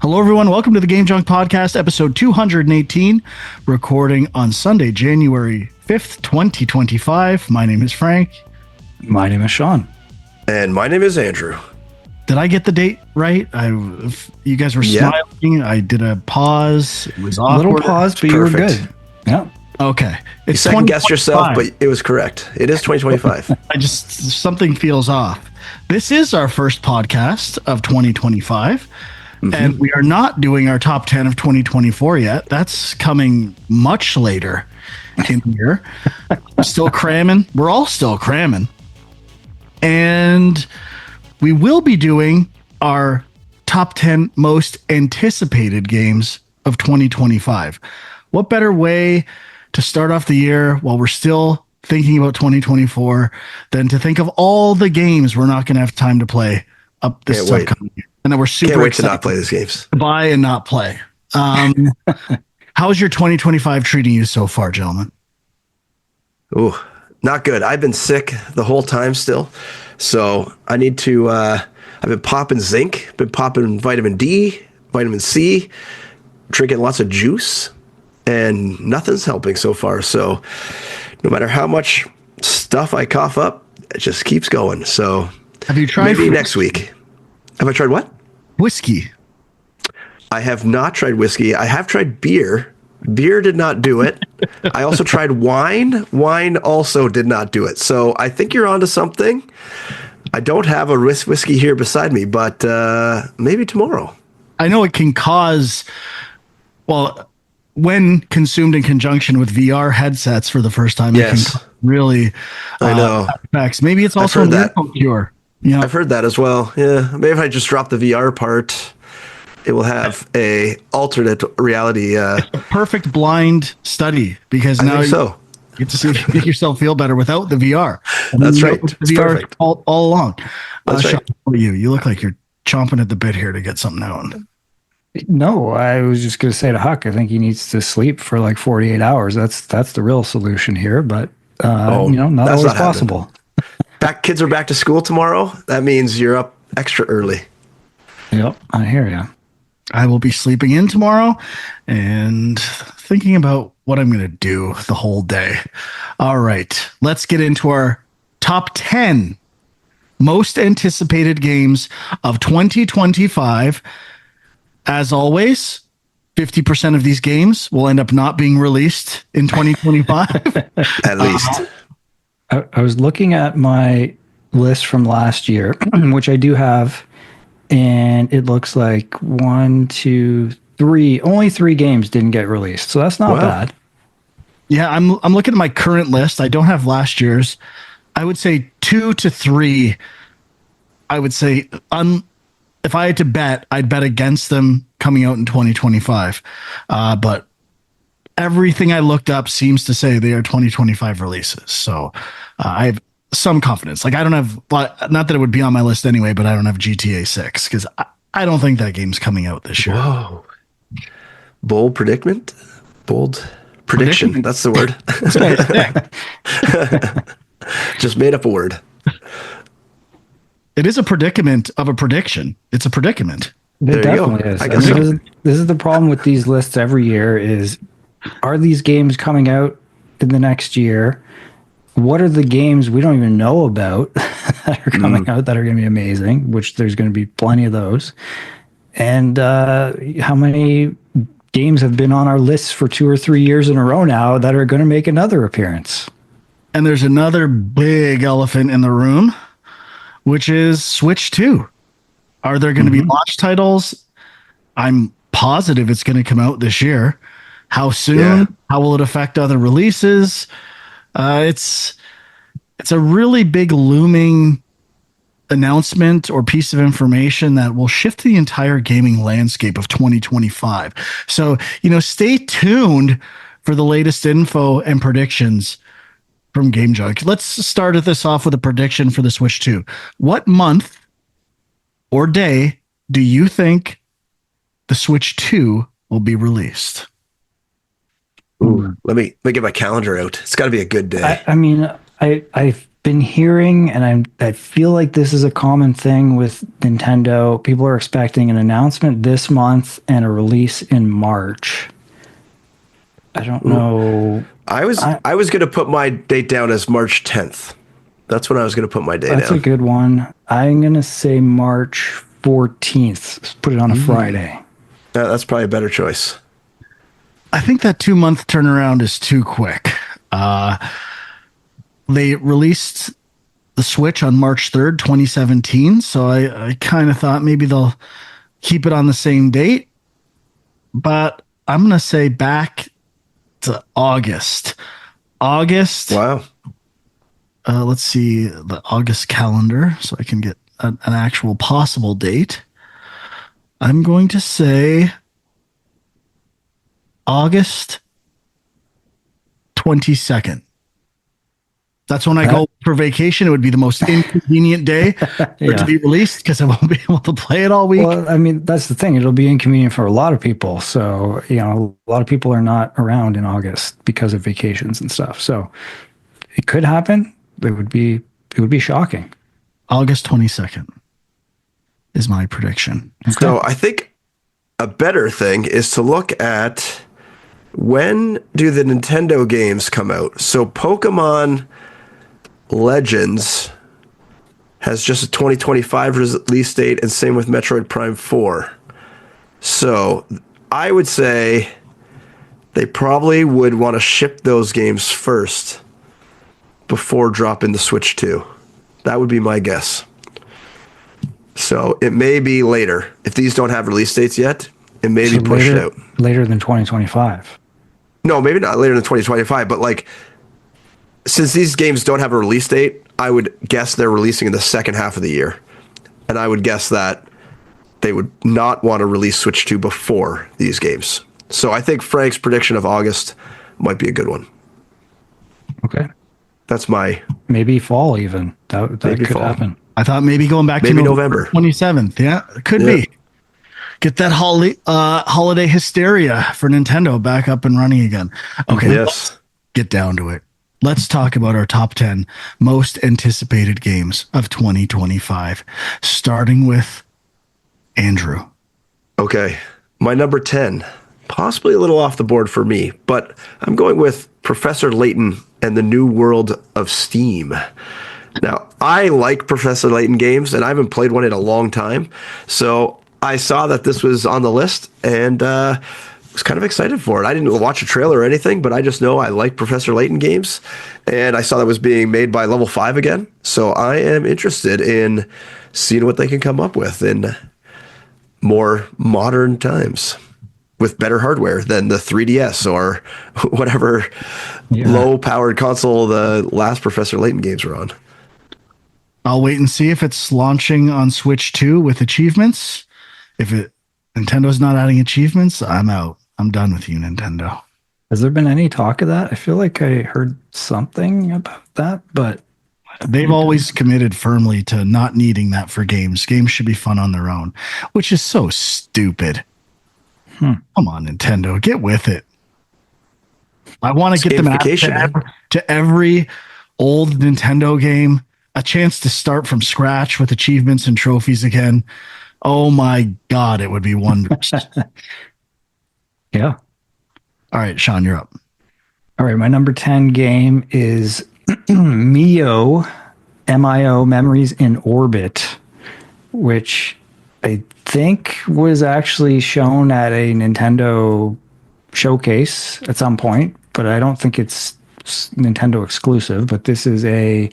Hello, everyone. Welcome to the Game Junk Podcast, episode 218, recording on Sunday, January 5th, 2025. My name is Frank. My name is Sean. And my name is Andrew. Did I get the date right? You guys were smiling. I did a pause. It was awkward. A little pause, but you were good. Yeah. Okay. You second guessed yourself, but it was correct. It is 2025. Something feels off. This is our first podcast of 2025. And we are not doing our top 10 of 2024 yet. That's coming much later in the year. Still cramming. We're all still cramming. And we will be doing our top 10 most anticipated games of 2025. What better way to start off the year while we're still thinking about 2024 than to think of all the games we're not going to have time to play up this upcoming year. And then we're super Can't wait excited to not play these games. to buy and not play. How's your 2025 treating you so far, gentlemen? Ooh, not good. I've been sick the whole time still. So I need to, I've been popping zinc, been popping vitamin D, vitamin C, drinking lots of juice, and nothing's helping so far. So no matter how much stuff I cough up, it just keeps going. So Have you tried maybe next week. Have I tried what? Whiskey. I have not tried whiskey. I have tried beer. Beer did not do it. I also tried wine. Wine also did not do it. So I think you're onto something. I don't have a whiskey here beside me, but maybe tomorrow. I know it can cause, well, when consumed in conjunction with VR headsets for the first time, it can cause really I know. effects. Maybe it's also a miracle cure. Yeah, I've heard that as well. Yeah, maybe if I just drop the VR part, it will have a alternate reality. Perfect blind study because now you get to see make yourself feel better without the VR. And That's right. The VR perfect. all along. That's right. Sean, you look like you're chomping at the bit here to get something out. No, I was just going to say to Huck, I think he needs to sleep for like 48 hours. That's the real solution here, but not always possible. Kids are back to school tomorrow. That means you're up extra early. Yep, I hear you. I will be sleeping in tomorrow and thinking about what I'm going to do the whole day. All right, let's get into our top 10 most anticipated games of 2025. As always, 50% of these games will end up not being released in 2025. At least. I was looking at my list from last year, which I do have, and it looks like 1, 2, 3. Only 3 games didn't get released, so that's not bad. Yeah, I'm looking at my current list. I don't have last year's. I would say 2 to 3. I would say if I had to bet, I'd bet against them coming out in 2025. But everything I looked up seems to say they are 2025 releases. So I have some confidence. Like I don't have, not that it would be on my list anyway, but I don't have GTA 6 because I don't think that game's coming out this year. Whoa. Bold prediction. That's the word. Just made up a word. It is a predicament of a prediction. It's a predicament. It definitely is. This is the problem with these lists every year is, are these games coming out in the next year? What are the games we don't even know about that are coming out that are going to be amazing, which there's going to be plenty of those? And how many games have been on our lists for 2 or 3 years in a row now that are going to make another appearance? And there's another big elephant in the room, which is Switch 2. Are there going to be launch titles? I'm positive it's going to come out this year. How soon? Yeah. How will it affect other releases? It's a really big looming announcement or piece of information that will shift the entire gaming landscape of 2025. So, stay tuned for the latest info and predictions from Game Junk. Let's start this off with a prediction for the Switch 2. What month or day do you think the Switch 2 will be released? Ooh, let me get my calendar out. It's got to be a good day. I been hearing, and I feel like this is a common thing with Nintendo. People are expecting an announcement this month and a release in March. I don't know. I was going to put my date down as March 10th. That's when I was going to put my date down. That's a good one. I'm going to say March 14th. Put it on a Friday. That's probably a better choice. I think that 2-month turnaround is too quick. They released the Switch on March 3rd, 2017. So I kind of thought maybe they'll keep it on the same date. But I'm going to say back to August. Wow. Let's see the August calendar so I can get an actual possible date. I'm going to say August 22nd. That's when I go for vacation. It would be the most inconvenient day for it to be released because I won't be able to play it all week. Well, I mean, that's the thing. It'll be inconvenient for a lot of people. So, a lot of people are not around in August because of vacations and stuff. So it could happen. It would be shocking. August 22nd is my prediction. Okay. So I think a better thing is to look at when do the Nintendo games come out. So Pokemon Legends has just a 2025 release date, and same with Metroid Prime 4. So I would say they probably would want to ship those games first before dropping the Switch 2. That would be my guess. So it may be later. If these don't have release dates yet, it may be pushed out. Later than 2025. No, maybe not later than 2025, but like, since these games don't have a release date, I would guess they're releasing in the second half of the year. And I would guess that they would not want to release Switch 2 before these games. So I think Frank's prediction of August might be a good one. Okay. That's my... Maybe fall even. That could happen. I thought maybe going back to November 27th. Yeah, it could be. Get that holiday hysteria for Nintendo back up and running again. Okay, let's get down to it. Let's talk about our top 10 most anticipated games of 2025, starting with Andrew. Okay, my number 10, possibly a little off the board for me, but I'm going with Professor Layton and the New World of Steam. Now, I like Professor Layton games, and I haven't played one in a long time, so I saw that this was on the list, and was kind of excited for it. I didn't watch a trailer or anything, but I just know I like Professor Layton games, and I saw that was being made by Level 5 again, so I am interested in seeing what they can come up with in more modern times with better hardware than the 3DS or whatever low-powered console the last Professor Layton games were on. I'll wait and see if it's launching on Switch 2 with achievements. If Nintendo's not adding achievements, I'm out. I'm done with you, Nintendo. Has there been any talk of that? I feel like I heard something about that, but they've always committed firmly to not needing that for games. Games should be fun on their own, which is so stupid. Come on, Nintendo, get with it. I want to get them out to every old Nintendo game, a chance to start from scratch with achievements and trophies again. Oh my God, it would be wondrous. Yeah. All right, Sean, you're up. All right, my number 10 game is Mio, M-I-O, Memories in Orbit, which I think was actually shown at a Nintendo showcase at some point, but I don't think it's Nintendo exclusive, but this is a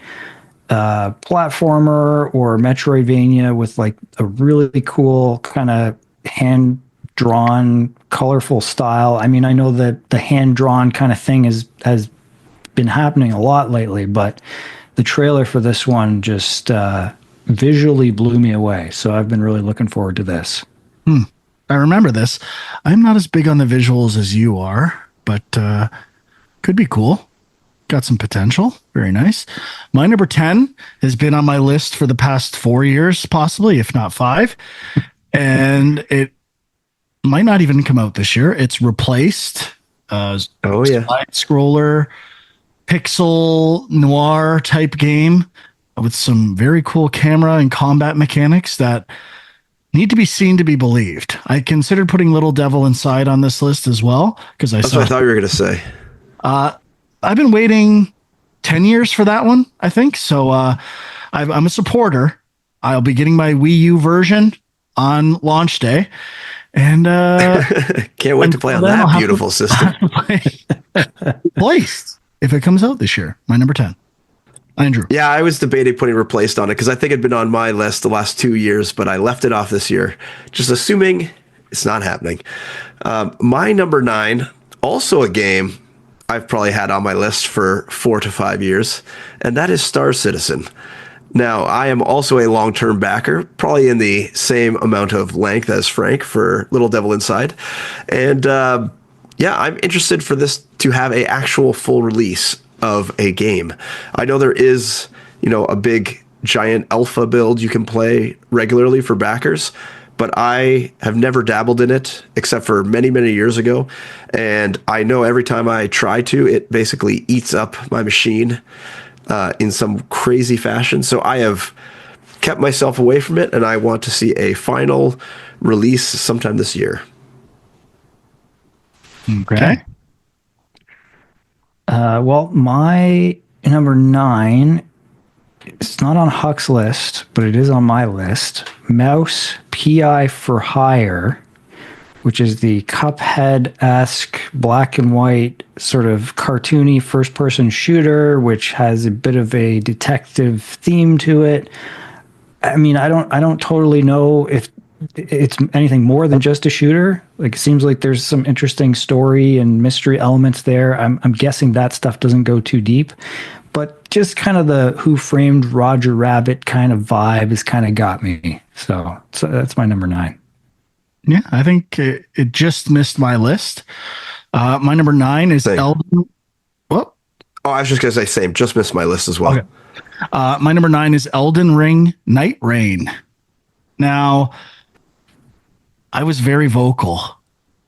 platformer or Metroidvania with like a really cool kind of hand-drawn, colorful style. I mean, I know that the hand-drawn kind of thing has been happening a lot lately, but the trailer for this one just visually blew me away. So I've been really looking forward to this. I remember this. I'm not as big on the visuals as you are, but could be cool. Got some potential. Very nice. My number 10 has been on my list for the past 4 years, possibly, if not 5. And it might not even come out this year. It's Replaced. Side scroller pixel noir type game with some very cool camera and combat mechanics that need to be seen to be believed. I considered putting Little Devil Inside on this list as well because That's what I thought you were going to say. I've been waiting 10 years for that one, I think. So I'm a supporter. I'll be getting my Wii U version on launch day. And can't wait to play on that beautiful system. Replaced if it comes out this year. My number 10. Andrew. Yeah, I was debating putting Replaced on it because I think it'd been on my list the last 2 years, but I left it off this year, just assuming it's not happening. My number 9, also a game I've probably had on my list for 4 to 5 years, and that is Star Citizen. Now, I am also a long-term backer, probably in the same amount of length as Frank for Little Devil Inside. And yeah, I'm interested for this to have a actual full release of a game. I know there is, a big giant alpha build you can play regularly for backers, but I have never dabbled in it except for many, many years ago. And I know every time I try to, it basically eats up my machine in some crazy fashion. So I have kept myself away from it, and I want to see a final release sometime this year. Okay. Well, my number 9, it's not on Huck's list, but it is on my list. Mouse PI for Hire, which is the Cuphead-esque black and white sort of cartoony first-person shooter, which has a bit of a detective theme to it. I mean, I don't totally know if it's anything more than just a shooter. Like, it seems like there's some interesting story and mystery elements there. I'm guessing that stuff doesn't go too deep, but just kind of the Who Framed Roger Rabbit kind of vibe has kind of got me. So that's my number 9. Yeah, I think it just missed my list. My number 9 is Same. Elden. What? Oh, I was just going to say same. Just missed my list as well. Okay. My number 9 is Elden Ring Night Rain. Now, I was very vocal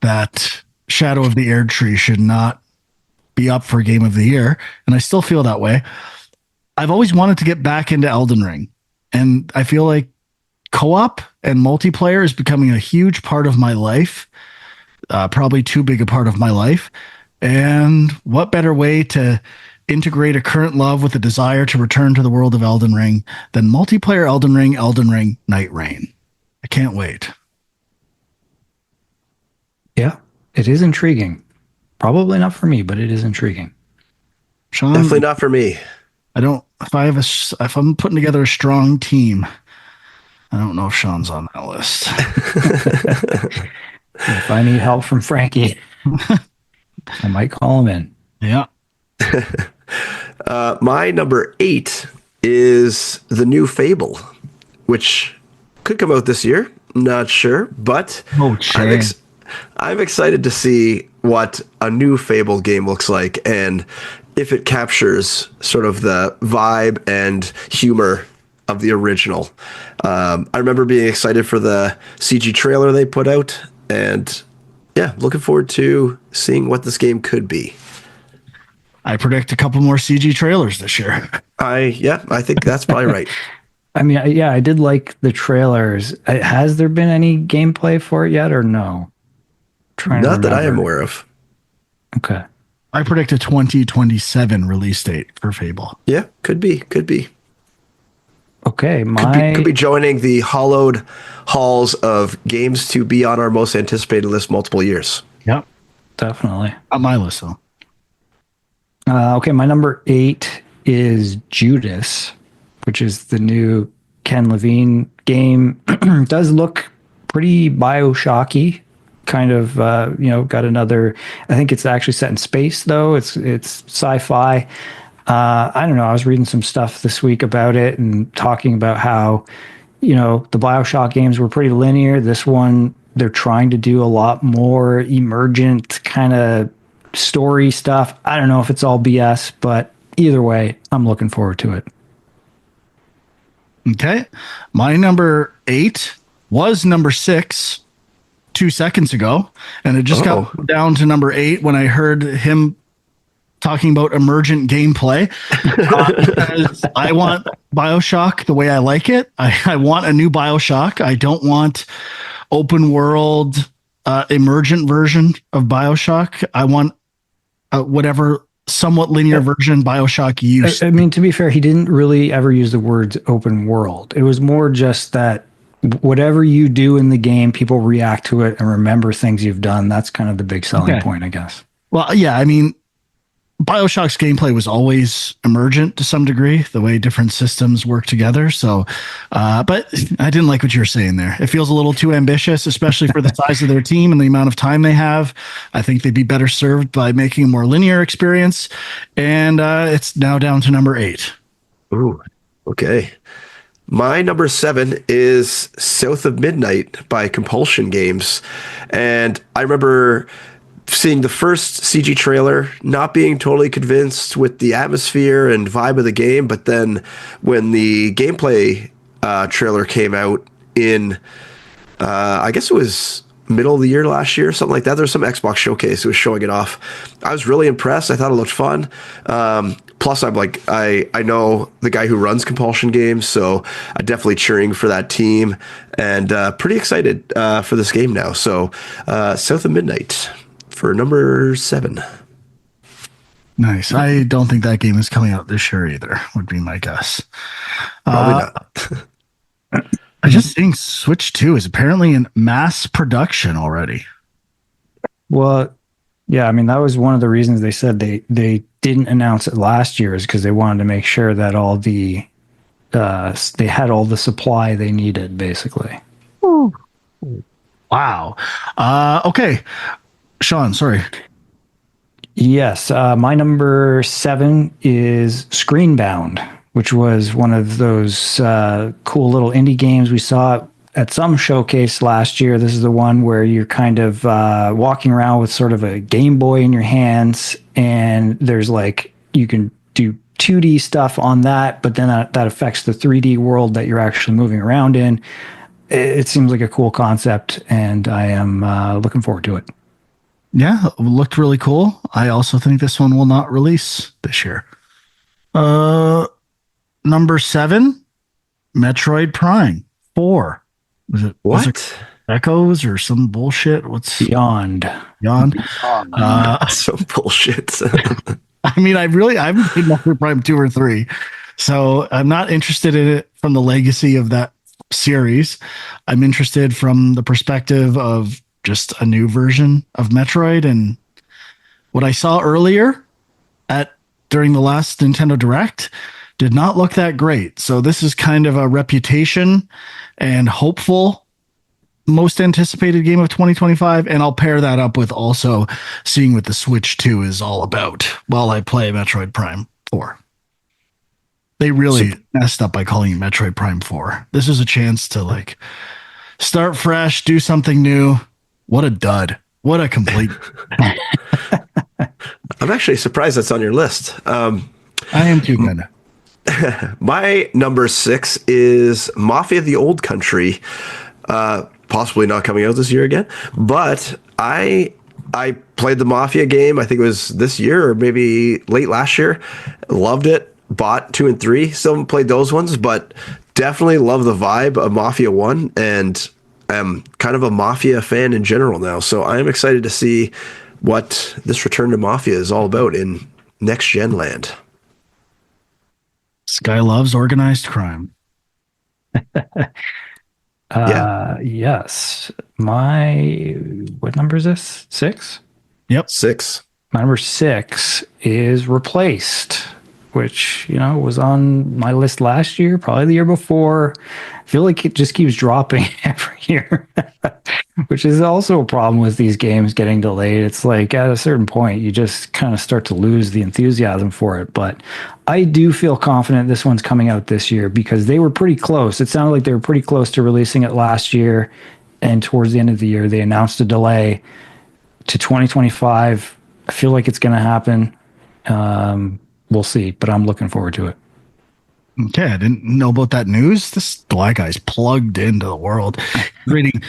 that Shadow of the Erdtree should not be up for Game of the Year, and I still feel that way. I've always wanted to get back into Elden Ring, and I feel like co-op and multiplayer is becoming a huge part of my life, probably too big a part of my life. And what better way to integrate a current love with a desire to return to the world of Elden Ring than multiplayer Elden Ring Night Rain. I can't wait. Yeah, it is intriguing. Probably not for me, but it is intriguing. Sean, Definitely not for me. if I'm putting together a strong team, I don't know if Sean's on that list. If I need help from Frankie, I might call him in. Yeah. My number 8 is the new Fable, which could come out this year. Not sure, but I'm excited to see what a new Fable game looks like and if it captures sort of the vibe and humor of the original. I remember being excited for the CG trailer they put out, and yeah, looking forward to seeing what this game could be. I predict a couple more CG trailers this year. I think that's probably right. I mean, yeah, I did like the trailers. Has there been any gameplay for it yet, or no? Not that I am aware of. Okay. I predict a 2027 release date for Fable. Yeah, could be. Okay, Could be joining the hollowed halls of games to be on our most anticipated list multiple years. Yep. Definitely. On my list, though. Okay, my number 8 is Judas, which is the new Ken Levine game. Does look pretty Bioshocky, kind of. Got another. I think it's actually set in space, though. It's sci-fi. I don't know. I was reading some stuff this week about it and talking about how, the Bioshock games were pretty linear. This one, they're trying to do a lot more emergent kind of story stuff. I don't know if it's all BS, but either way, I'm looking forward to it. Okay. My number 8 was number 6 2 seconds ago, and it just got down to number 8 when I heard him talking about emergent gameplay. Because I want BioShock the way I like it. I want a new BioShock. I don't want open world emergent version of BioShock. I want whatever somewhat linear version BioShock used. I mean, to be fair, he didn't really ever use the words open world. It was more just that whatever you do in the game, people react to it and remember things you've done. That's kind of the big selling point, I guess. Well, yeah, I mean, BioShock's gameplay was always emergent to some degree, the way different systems work together. So, but I didn't like what you were saying there. It feels a little too ambitious, especially for the size of their team and the amount of time they have. I think they'd be better served by making a more linear experience. And it's now down to number 8. Ooh, okay. My number 7 is South of Midnight by Compulsion Games. And I remember seeing the first CG trailer, not being totally convinced with the atmosphere and vibe of the game, but then when the gameplay trailer came out in, I guess it was middle of the year last year, something like that. There was some Xbox showcase that was showing it off. I was really impressed. I thought it looked fun. Plus, I'm like, I know the guy who runs Compulsion Games, so I'm definitely cheering for that team and pretty excited for this game now. So, South of Midnight for number 7. Nice. I don't think that game is coming out this year either, would be my guess. Probably not. I just think Switch 2 is apparently in mass production already. Well, yeah, I mean, that was one of the reasons they said they didn't announce it last year, is because they wanted to make sure that all the they had all the supply they needed, basically. Wow. Okay. Sean, sorry. Yes, my number 7 is Screenbound, which was one of those cool little indie games we saw at some showcase last year. This is the one where you're kind of walking around with sort of a Game Boy in your hands, and there's like, you can do 2D stuff on that, but then that affects the 3D world that you're actually moving around in. It seems like a cool concept, and I am looking forward to it. Yeah, it looked really cool. I also think this one will not release this year. Number 7, Metroid Prime 4. Was it Echoes or some bullshit? What's Beyond? Some bullshit. I mean, I haven't played Metroid Prime 2 or 3, so I'm not interested in it from the legacy of that series. I'm interested from the perspective of just a new version of Metroid, and what I saw earlier during the last Nintendo Direct did not look that great. So this is kind of a reputation and hopeful most anticipated game of 2025, and I'll pair that up with also seeing what the Switch 2 is all about while I play Metroid Prime 4. They really messed up by calling it Metroid Prime 4. This is a chance to like start fresh, do something new. What a dud. What a complete. I'm actually surprised that's on your list. I am too good. My number 6 is Mafia: The Old Country. Possibly not coming out this year again, but I played the Mafia game. I think it was this year or maybe late last year. Loved it. Bought 2 and 3. Still haven't played those ones, but definitely love the vibe of Mafia 1, and I'm kind of a Mafia fan in general now. So I am excited to see what this return to Mafia is all about in next gen land. This guy loves organized crime. Yes. What number is this? 6? Yep. 6. My number 6 is Replaced, which, was on my list last year, probably the year before. I feel like it just keeps dropping every year, which is also a problem with these games getting delayed. It's like at a certain point, you just kind of start to lose the enthusiasm for it. But I do feel confident this one's coming out this year, because they were pretty close. It sounded like they were pretty close to releasing it last year. And towards the end of the year, they announced a delay to 2025. I feel like it's going to happen. We'll see, but I'm looking forward to it. Okay, I didn't know about that news. This black guy's plugged into the world. Reading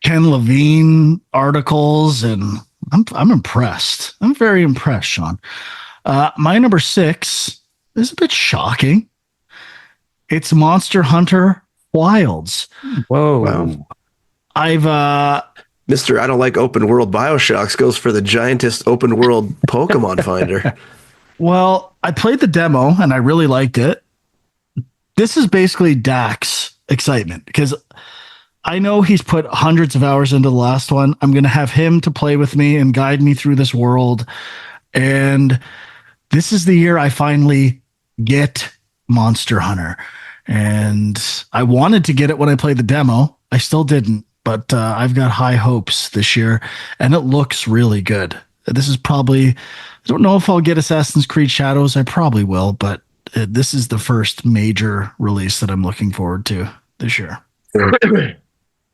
Ken Levine articles and I'm impressed. I'm very impressed, Sean. My number 6 is a bit shocking. It's Monster Hunter Wilds. Whoa. Wow. I've Mr. I don't like open world Bioshocks goes for the giantest open world Pokemon finder. well, I played the demo and I really liked it. This is basically Dax excitement because I know he's put hundreds of hours into the last one. I'm going to have him to play with me and guide me through this world. And this is the year I finally get Monster Hunter. And I wanted to get it when I played the demo. I still didn't, but I've got high hopes this year, and it looks really good. This is probably, I don't know if I'll get Assassin's Creed Shadows. I probably will, but this is the first major release that I'm looking forward to this year.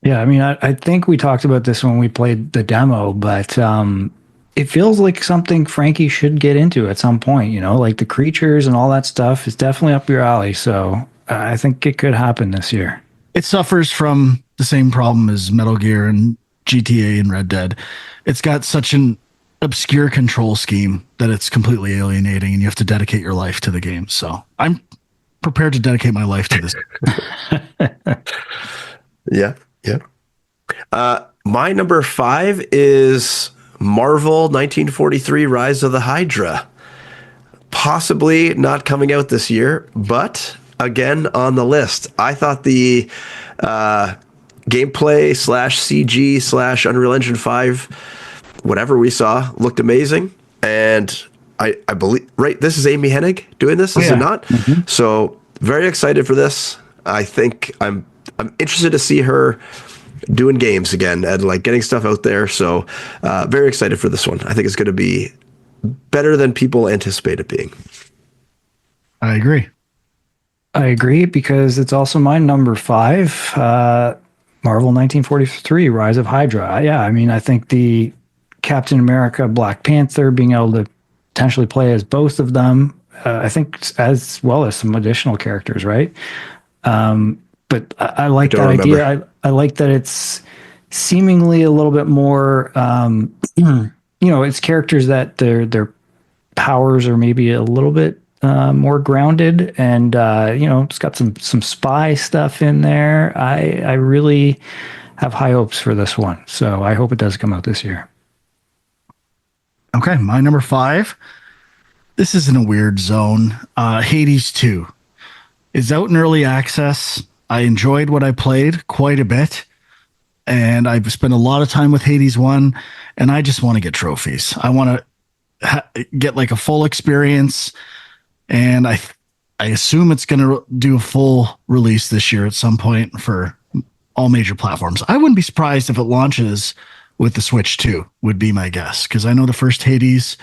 Yeah, I mean, I think we talked about this when we played the demo, but it feels like something Frankie should get into at some point, you know, like the creatures and all that stuff is definitely up your alley. So I think it could happen this year. It suffers from the same problem as Metal Gear and GTA and Red Dead. It's got such an obscure control scheme that it's completely alienating and you have to dedicate your life to the game. So I'm prepared to dedicate my life to this. Yeah. My number 5 is Marvel 1943 Rise of the Hydra. Possibly not coming out this year, but again on the list. I thought the gameplay /CG /Unreal Engine 5, whatever we saw, looked amazing. And I believe, right, this is Amy Hennig doing this, is it not? Mm-hmm. So very excited for this. I think I'm interested to see her doing games again and like getting stuff out there. So very excited for this one. I think it's going to be better than people anticipate it being. I agree because it's also my number 5, Marvel 1943, Rise of Hydra. Yeah, I mean, I think the Captain America, Black Panther, being able to potentially play as both of them, I think as well as some additional characters, right? But I like that idea. I like that it's seemingly a little bit more, you know, it's characters that their powers are maybe a little bit more grounded, and you know, it's got some spy stuff in there. I really have high hopes for this one, so I hope it does come out this year. Okay, my number 5. This is in a weird zone. Hades 2 is out in early access. I enjoyed what I played quite a bit, and I've spent a lot of time with Hades 1, and I just want to get trophies. I want to get like a full experience, and I assume it's going to do a full release this year at some point for all major platforms. I wouldn't be surprised if it launches with the Switch 2, would be my guess, because I know the first Hades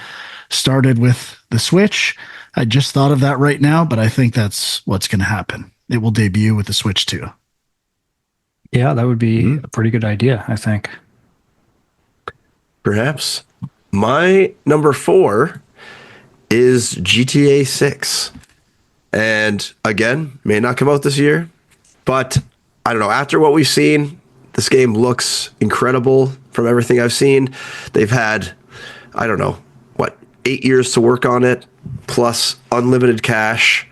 started with the Switch. I just thought of that right now, but I think that's what's going to happen. It will debut with the Switch 2. Yeah, that would be a pretty good idea, I think. Perhaps. My number 4 is GTA 6. And again, may not come out this year, but I don't know. After what we've seen, this game looks incredible from everything I've seen. They've had, I don't know, 8 years to work on it, plus unlimited cash.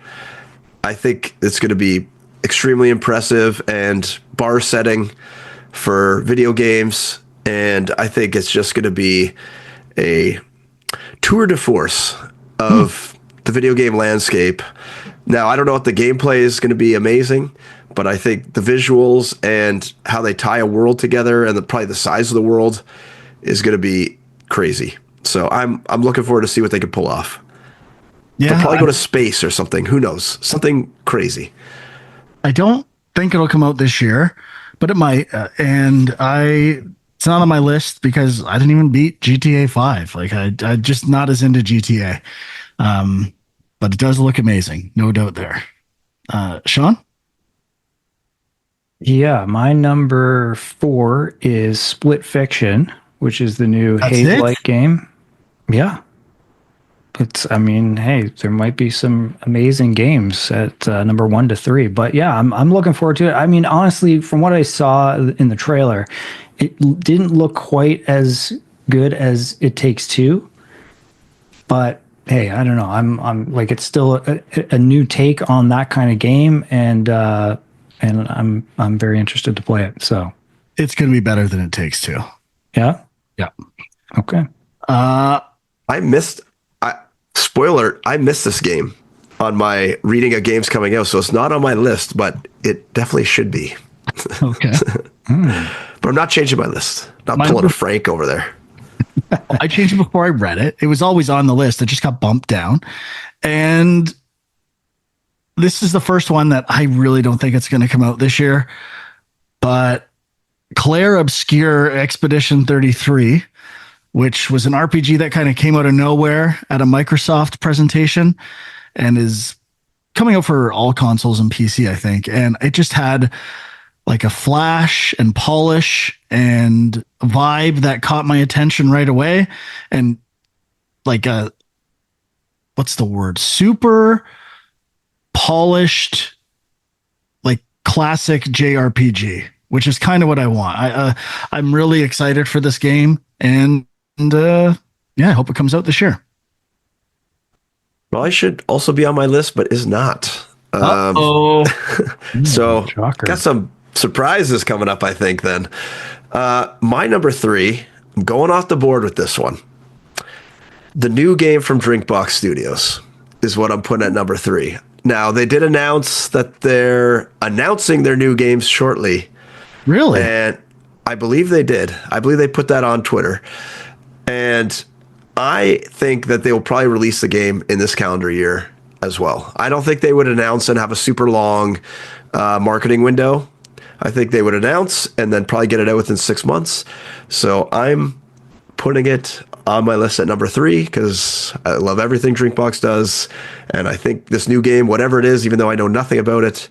I think it's going to be extremely impressive and bar setting for video games. And I think it's just going to be a tour de force of the video game landscape. Now, I don't know if the gameplay is going to be amazing, but I think the visuals and how they tie a world together and probably the size of the world is going to be crazy. So I'm looking forward to see what they can pull off. Yeah, they'll probably go to space or something. Who knows? Something crazy. I don't think it'll come out this year, but it might. It's not on my list because I didn't even beat GTA 5. Like I just not as into GTA. But it does look amazing, no doubt there. Sean? Yeah, my number 4 is Split Fiction, which is the new Haze-like game. Yeah. I mean, hey, there might be some amazing games at number 1 to 3, but yeah, I'm looking forward to it. I mean, honestly, from what I saw in the trailer, it didn't look quite as good as It Takes Two, but hey, I don't know. I'm like, it's still a new take on that kind of game, and I'm very interested to play it. So It's going to be better than It Takes Two. yeah, Yeah. okay. I missed. Spoiler: I missed this game on my reading of games coming out, so it's not on my list, but it definitely should be. Okay. But I'm not changing my list. Not Mine pulling a was- Frank over there. I changed it before I read it. It was always on the list. It just got bumped down. And this is the first one that I really don't think it's going to come out this year. But Claire Obscure Expedition 33, which was an RPG that kind of came out of nowhere at a Microsoft presentation and is coming out for all consoles and PC, I think. And it just had like a flash and polish and vibe that caught my attention right away. And like what's the word? Super polished, like classic JRPG, which is kind of what I want. I'm really excited for this game, and yeah, I hope it comes out this year. Well, I should also be on my list, but is not. So Shocker. got some surprises coming up, I think, then. My number 3, I'm going off the board with this one. The new game from Drinkbox Studios is what I'm putting at number 3. Now, they did announce that they're announcing their new games shortly. Really? And I believe they did. I believe they put that on Twitter. And I think that they will probably release the game in this calendar year as well. I don't think they would announce and have a super long marketing window. I think they would announce and then probably get it out within 6 months. So I'm putting it on my list at number 3 because I love everything Drinkbox does. And I think this new game, whatever it is, even though I know nothing about it,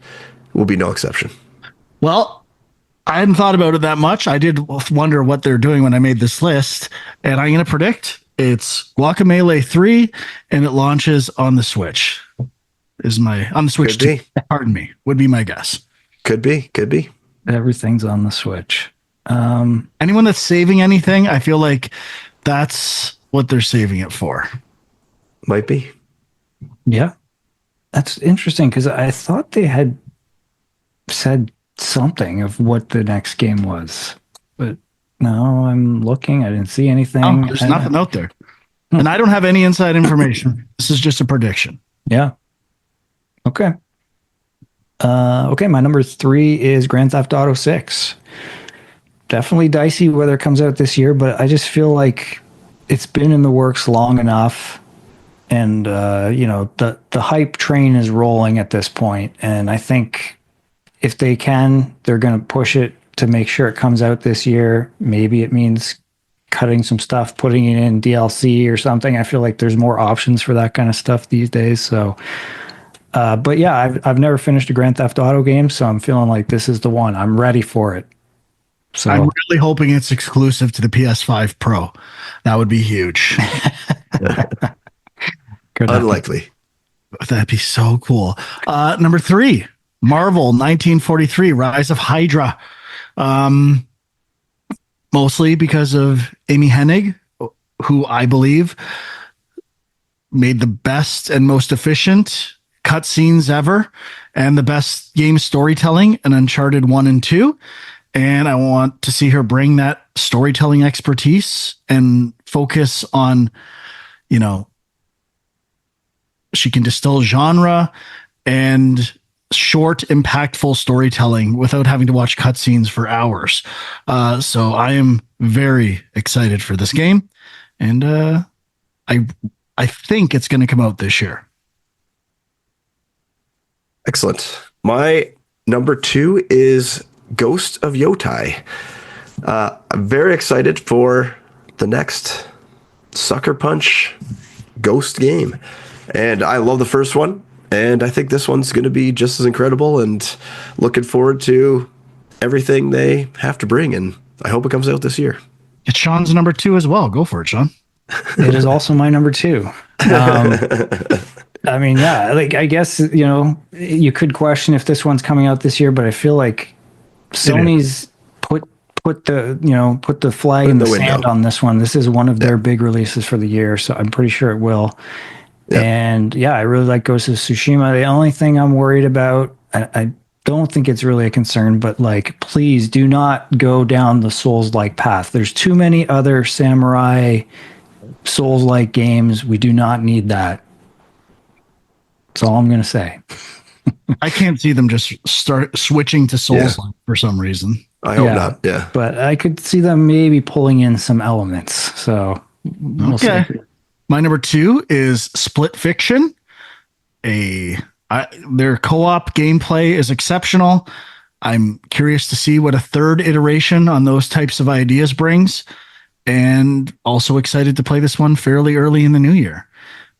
will be no exception. Well, I hadn't thought about it that much. I did wonder what they're doing when I made this list, and I'm going to predict it's Guacamelee 3, and it launches on the Switch. On the Switch Could be. 2, pardon me, would be my guess. Could be. Everything's on the Switch. Anyone that's saving anything, I feel like that's what they're saving it for. Might be. Yeah, that's interesting because I thought they had said something of what the next game was, but no, I'm looking. I didn't see anything. Oh, there's nothing out there. And I don't have any inside information. This is just a prediction. Yeah. Okay. Okay, my number 3 is Grand Theft Auto 6. Definitely dicey whether it comes out this year, but I just feel like it's been in the works long enough, and the hype train is rolling at this point, and I think if they can, they're going to push it to make sure it comes out this year. Maybe it means cutting some stuff, putting it in DLC or something. I feel like there's more options for that kind of stuff these days. So, but yeah, I've never finished a Grand Theft Auto game, so I'm feeling like this is the one. I'm ready for it. So I'm really hoping it's exclusive to the PS5 Pro. That would be huge. Unlikely. That'd be so cool. Number 3, Marvel 1943, Rise of Hydra. Mostly because of Amy Hennig, who I believe made the best and most efficient cutscenes ever and the best game storytelling in Uncharted 1 and 2. And I want to see her bring that storytelling expertise and focus on, she can distill genre and short, impactful storytelling without having to watch cutscenes for hours. So I am very excited for this game, and I think it's going to come out this year. Excellent. My number 2 is Ghost of Yotai. I'm very excited for the next Sucker Punch Ghost game. And I love the first one. And I think this one's going to be just as incredible, and looking forward to everything they have to bring. And I hope it comes out this year. It's Sean's number 2 as well. Go for it, Sean. it is also my number 2. I mean, yeah, like I guess, you could question if this one's coming out this year, but I feel like Sony's put put the flag in the sand on this one. This is one of their big releases for the year, so I'm pretty sure it will. Yeah. And yeah, I really like Ghost of Tsushima. The only thing I'm worried about, I don't think it's really a concern, but like, please do not go down the Souls-like path. There's too many other samurai Souls-like games. We do not need that. That's all I'm going to say. I can't see them just start switching to Souls-like for some reason. I hope not. Yeah, but I could see them maybe pulling in some elements. So we'll see. My number 2 is Split Fiction. Their co-op gameplay is exceptional. I'm curious to see what a third iteration on those types of ideas brings, and also excited to play this one fairly early in the new year.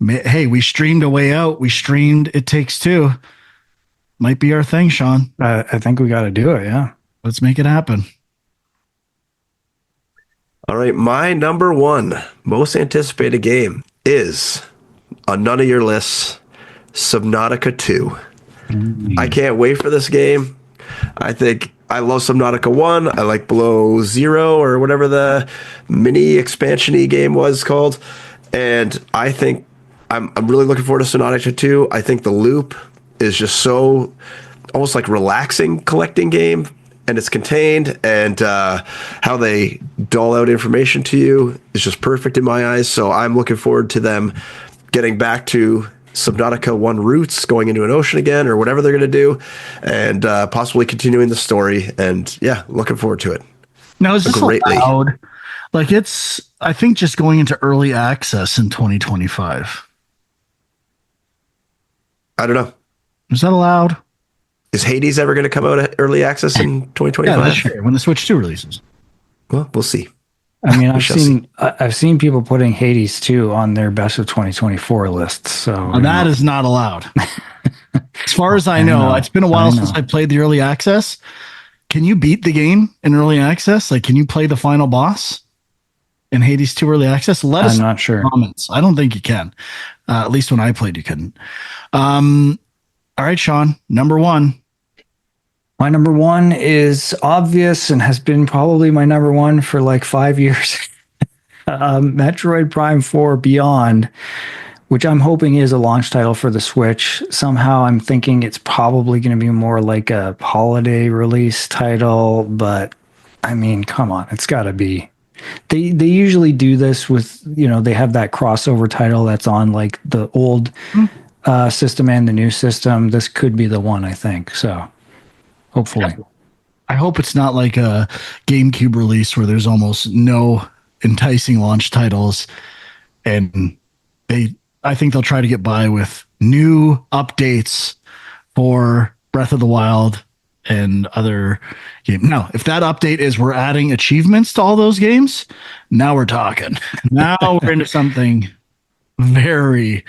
Hey, we streamed A Way Out. We streamed It Takes Two. Might be our thing, Sean. I think we got to do it. Yeah. Let's make it happen. All right. My number 1 most anticipated game is on none of your lists, Subnautica 2. I can't wait for this game. I think I love Subnautica 1. I like Below Zero or whatever the mini expansion-y game was called. And I think I'm really looking forward to Subnautica 2. I think the loop is just so almost like relaxing collecting game, and it's contained, and how they dole out information to you is just perfect in my eyes. So I'm looking forward to them getting back to Subnautica 1 roots, going into an ocean again or whatever they're going to do, and possibly continuing the story. And yeah, looking forward to it. Now, is this allowed? Like, it's, I think, just going into early access in 2025. I don't know. Is that allowed? Is Hades ever going to come out at early access in 2025? Yeah, that's true. When the Switch 2 releases. Well, we'll see. I mean, I've seen people putting Hades 2 on their best of 2024 lists. So that is not allowed. As far as I know, it's been a while since I played the early access. Can you beat the game in early access? Like, can you play the final boss in Hades 2 early access? Let us know. I'm not sure. Comments. I don't think you can. At least when I played, you couldn't. All right, Sean, number 1. My number 1 is obvious and has been probably my number 1 for like 5 years. Metroid Prime 4 Beyond, which I'm hoping is a launch title for the Switch. Somehow I'm thinking it's probably going to be more like a holiday release title, but I mean, come on, it's got to be. They usually do this with, they have that crossover title that's on like the old system and the new system. This could be the one, I think. So hopefully. I hope it's not like a GameCube release where there's almost no enticing launch titles, and I think they'll try to get by with new updates for Breath of the Wild and other games. Now, if that update is we're adding achievements to all those games, now we're talking. Now we're into something very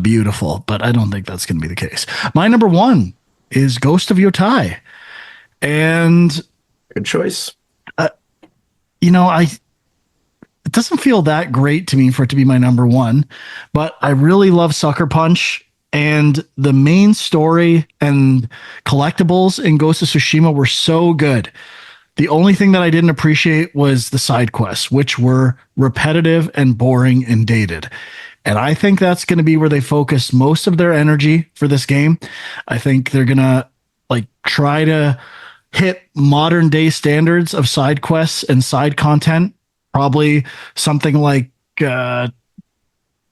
beautiful, but I don't think that's going to be the case. My number 1 is Ghost of Yotai. And good choice. It doesn't feel that great to me for it to be my number 1, but I really love Sucker Punch, and the main story and collectibles in Ghost of Tsushima were so good. The only thing that I didn't appreciate was the side quests, which were repetitive and boring and dated. And I think that's going to be where they focus most of their energy for this game. I think they're going to try to hit modern day standards of side quests and side content. Probably something like God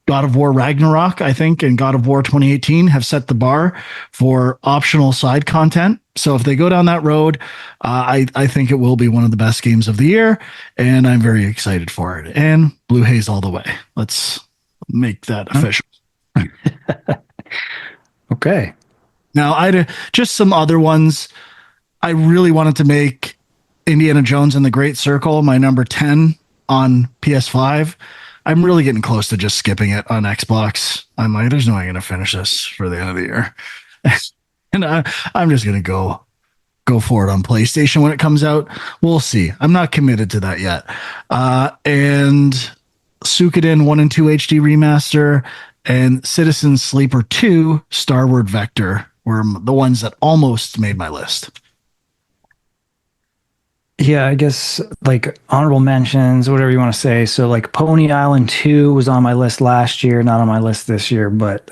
of War Ragnarok, I think, and God of War 2018 have set the bar for optional side content. So if they go down that road, I think it will be one of the best games of the year, and I'm very excited for it. And Blue Haze all the way. Let's make that official. Okay. Now, I'd just some other ones. I really wanted to make Indiana Jones and the Great Circle my number 10 on PS5. I'm really getting close to just skipping it on Xbox. I'm like, there's no way I'm going to finish this for the end of the year. And I'm just going to go for it on PlayStation when it comes out. We'll see. I'm not committed to that yet. And Suikoden 1 and 2 HD remaster and Citizen Sleeper 2 Starward Vector were the ones that almost made my list. Yeah, I guess like honorable mentions, whatever you want to say. So like Pony Island 2 was on my list last year, not on my list this year, but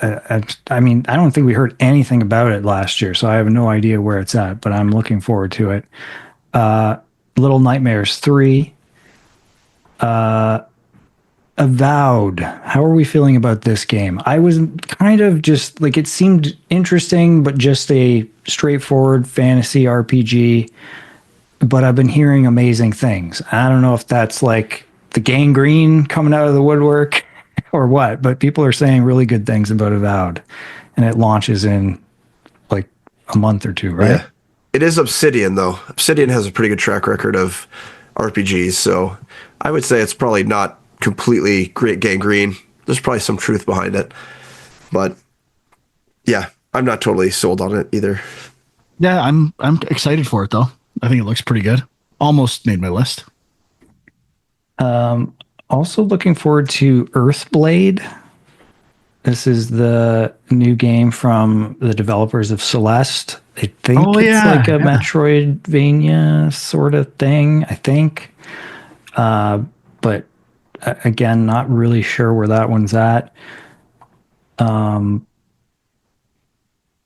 I mean, I don't think we heard anything about it last year, so I have no idea where it's at, but I'm looking forward to it. Uh, Little Nightmares 3, Avowed. How are we feeling about this game? I was kind of just like it seemed interesting, but just a straightforward fantasy RPG. But I've been hearing amazing things. I don't know if that's like the gangrene coming out of the woodwork or what, but people are saying really good things about Avowed, and it launches in like a month or two, right? Yeah. It is Obsidian, though. Obsidian has a pretty good track record of RPGs, so I would say it's probably not completely great gangrene. There's probably some truth behind it. But yeah, I'm not totally sold on it either. Yeah, I'm excited for it though. I think it looks pretty good. Almost made my list. Also looking forward to Earthblade. This is the new game from the developers of Celeste. I think it's like a Metroidvania sort of thing, I think. But again, not really sure where that one's at.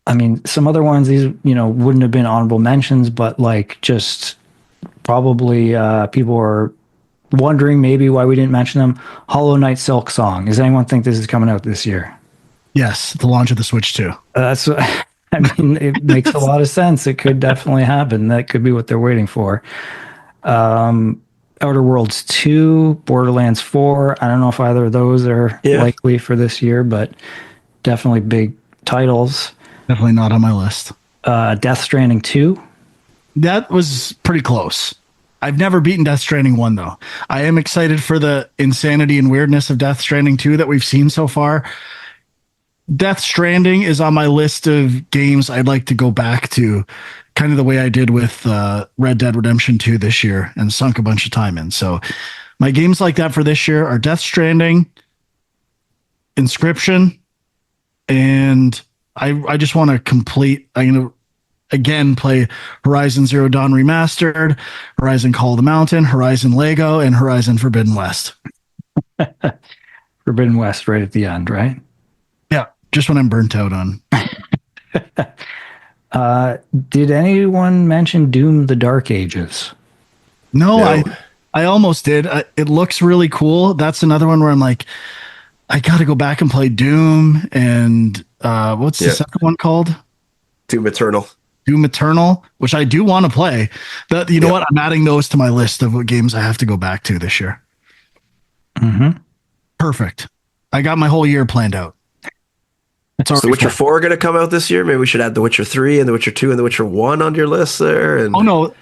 I mean, some other ones, these, wouldn't have been honorable mentions, but like just probably people are wondering maybe why we didn't mention them. Hollow Knight Silk Song. Does anyone think this is coming out this year? Yes, the launch of the Switch 2. That's, I mean, it makes a lot of sense. It could definitely happen. That could be what they're waiting for. Outer Worlds 2, Borderlands 4. I don't know if either of those are likely for this year, but definitely big titles. Definitely not on my list. Death Stranding 2. That was pretty close. I've never beaten Death Stranding 1, though. I am excited for the insanity and weirdness of Death Stranding 2 that we've seen so far. Death Stranding is on my list of games I'd like to go back to, kind of the way I did with Red Dead Redemption 2 this year and sunk a bunch of time in. So my games like that for this year are Death Stranding, Inscription, and I just want to complete. I'm going to again play Horizon Zero Dawn Remastered, Horizon Call of the Mountain, Horizon Lego, and Horizon Forbidden West. Forbidden West right at the end, right? Yeah, just when I'm burnt out on. Did anyone mention Doom: The Dark Ages? No. I almost did. It looks really cool. That's another one where I'm like, I got to go back and play Doom. And what's the second one called? Doom Eternal. Doom Eternal, which I do want to play. You know what? I'm adding those to my list of what games I have to go back to this year. Mm-hmm. Perfect. I got my whole year planned out. Is The Witcher 4 going to come out this year? Maybe we should add The Witcher 3 and The Witcher 2 and The Witcher 1 on your list there. And oh, no.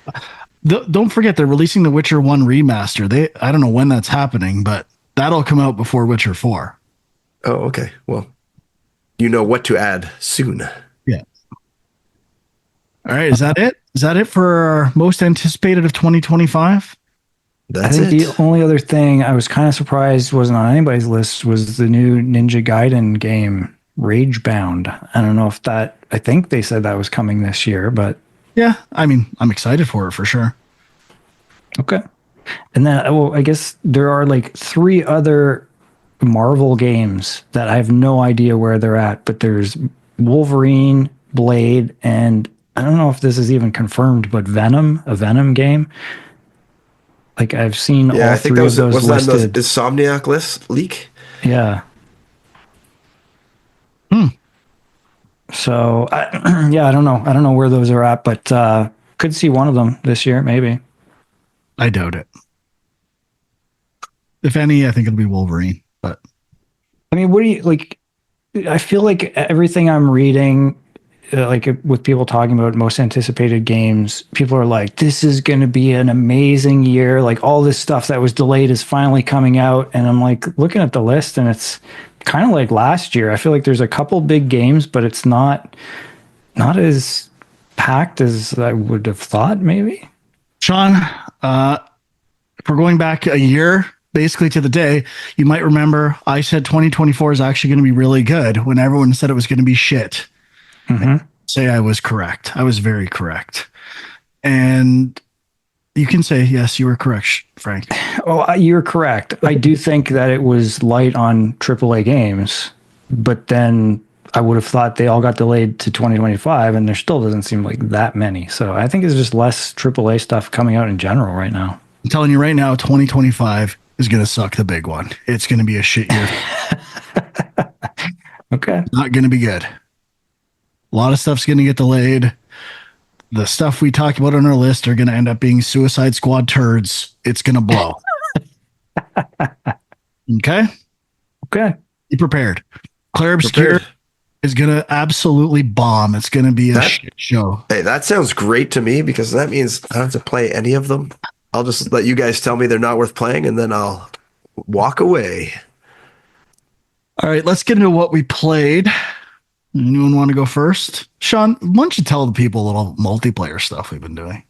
Don't forget, they're releasing The Witcher 1 remaster. I don't know when that's happening, but that'll come out before Witcher 4. Oh, okay. Well, you know what to add soon. Yeah. All right. Is that it? Is that it for our most anticipated of 2025? That's I think the only other thing I was kind of surprised wasn't on anybody's list was the new Ninja Gaiden game, Ragebound. I don't know if I think they said that was coming this year, but yeah, I mean, I'm excited for it for sure. Okay. And then, I guess there are like 3 other Marvel games that I have no idea where they're at, but there's Wolverine, Blade, and I don't know if this is even confirmed, but Venom, a Venom game. Like I've seen all 3 of those listed. Was that the Insomniac list leak? Yeah. So, I don't know. I don't know where those are at, but could see one of them this year, maybe. I doubt it. If any, I think it'll be Wolverine. But I mean, what do you like? I feel like everything I'm reading, like with people talking about most anticipated games, people are like, "This is going to be an amazing year." Like all this stuff that was delayed is finally coming out, and I'm like looking at the list, and it's kind of like last year. I feel like there's a couple big games, but it's not as packed as I would have thought. Maybe. Sean, if we're going back a year, basically to the day, you might remember I said 2024 is actually going to be really good when everyone said it was going to be shit. Mm-hmm. Say I was correct. I was very correct. And You can say, yes, you were correct, Frank. Oh, you're correct. I do think that it was light on AAA games, but then I would have thought they all got delayed to 2025, and there still doesn't seem like that many. So I think it's just less AAA stuff coming out in general right now. I'm telling you right now, 2025 is going to suck the big one. It's going to be a shit year. Okay. Not going to be good. A lot of stuff's going to get delayed. The stuff we talked about on our list are going to end up being Suicide Squad turds. It's going to blow. Okay? Okay. Be prepared. Claire Obscure is going to absolutely bomb. It's going to be a shit show. Hey, that sounds great to me because that means I don't have to play any of them. I'll just let you guys tell me they're not worth playing, and then I'll walk away. All right, let's get into what we played. Anyone want to go first? Sean, why don't you tell the people a little multiplayer stuff we've been doing?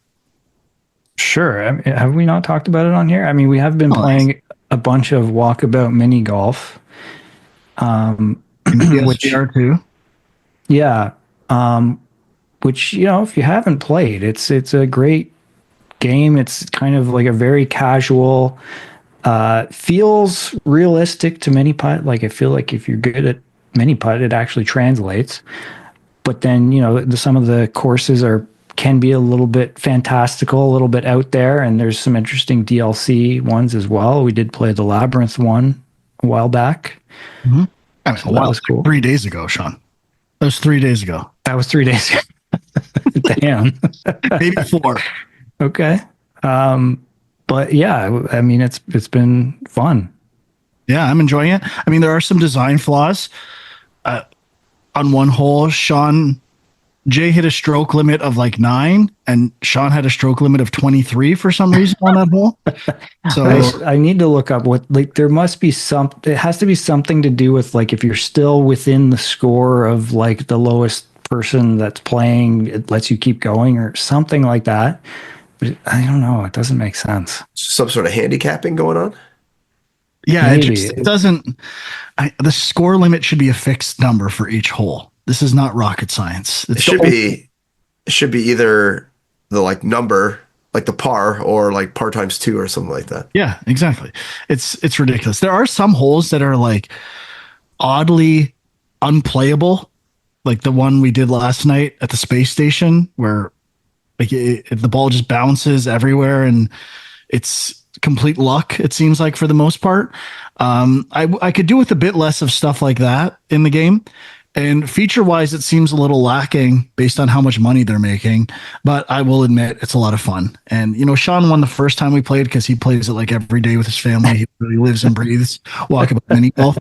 Sure. I mean, have we not talked about it on here? I mean, we have been playing a bunch of Walkabout mini golf. Which too. Yeah. Which, you know, if you haven't played, it's a great game. It's kind of like a very casual, feels realistic to mini putt. Like I feel like if you're good at mini putt, it actually translates. But then, you know, some of the courses can be a little bit fantastical, a little bit out there, and there's some interesting DLC ones as well. We did play the Labyrinth one a while back. Mm-hmm. I mean, so that was cool. 3 days ago, Sean. That was 3 days ago. That was 3 days ago. Damn. Maybe 4. Okay. But yeah, I mean, it's been fun. Yeah, I'm enjoying it. I mean, there are some design flaws. On one hole, Jay hit a stroke limit of like 9, and Sean had a stroke limit of 23 for some reason on that hole. So I need to look up what, like, there must be it has to be something to do with, like, if you're still within the score of like the lowest person that's playing, it lets you keep going or something like that. But I don't know. It doesn't make sense. Some sort of handicapping going on? Yeah, it doesn't. The score limit should be a fixed number for each hole. This is not rocket science. It should be either the like number, like the par, or like par times 2 or something like that. Yeah, exactly. It's ridiculous. There are some holes that are like oddly unplayable, like the one we did last night at the space station, where like the ball just bounces everywhere and it's complete luck, it seems like, for the most part. I could do with a bit less of stuff like that in the game. And feature-wise, it seems a little lacking based on how much money they're making. But I will admit, it's a lot of fun. And, you know, Sean won the first time we played because he plays it like every day with his family. He really lives and breathes Walkabout mini golf.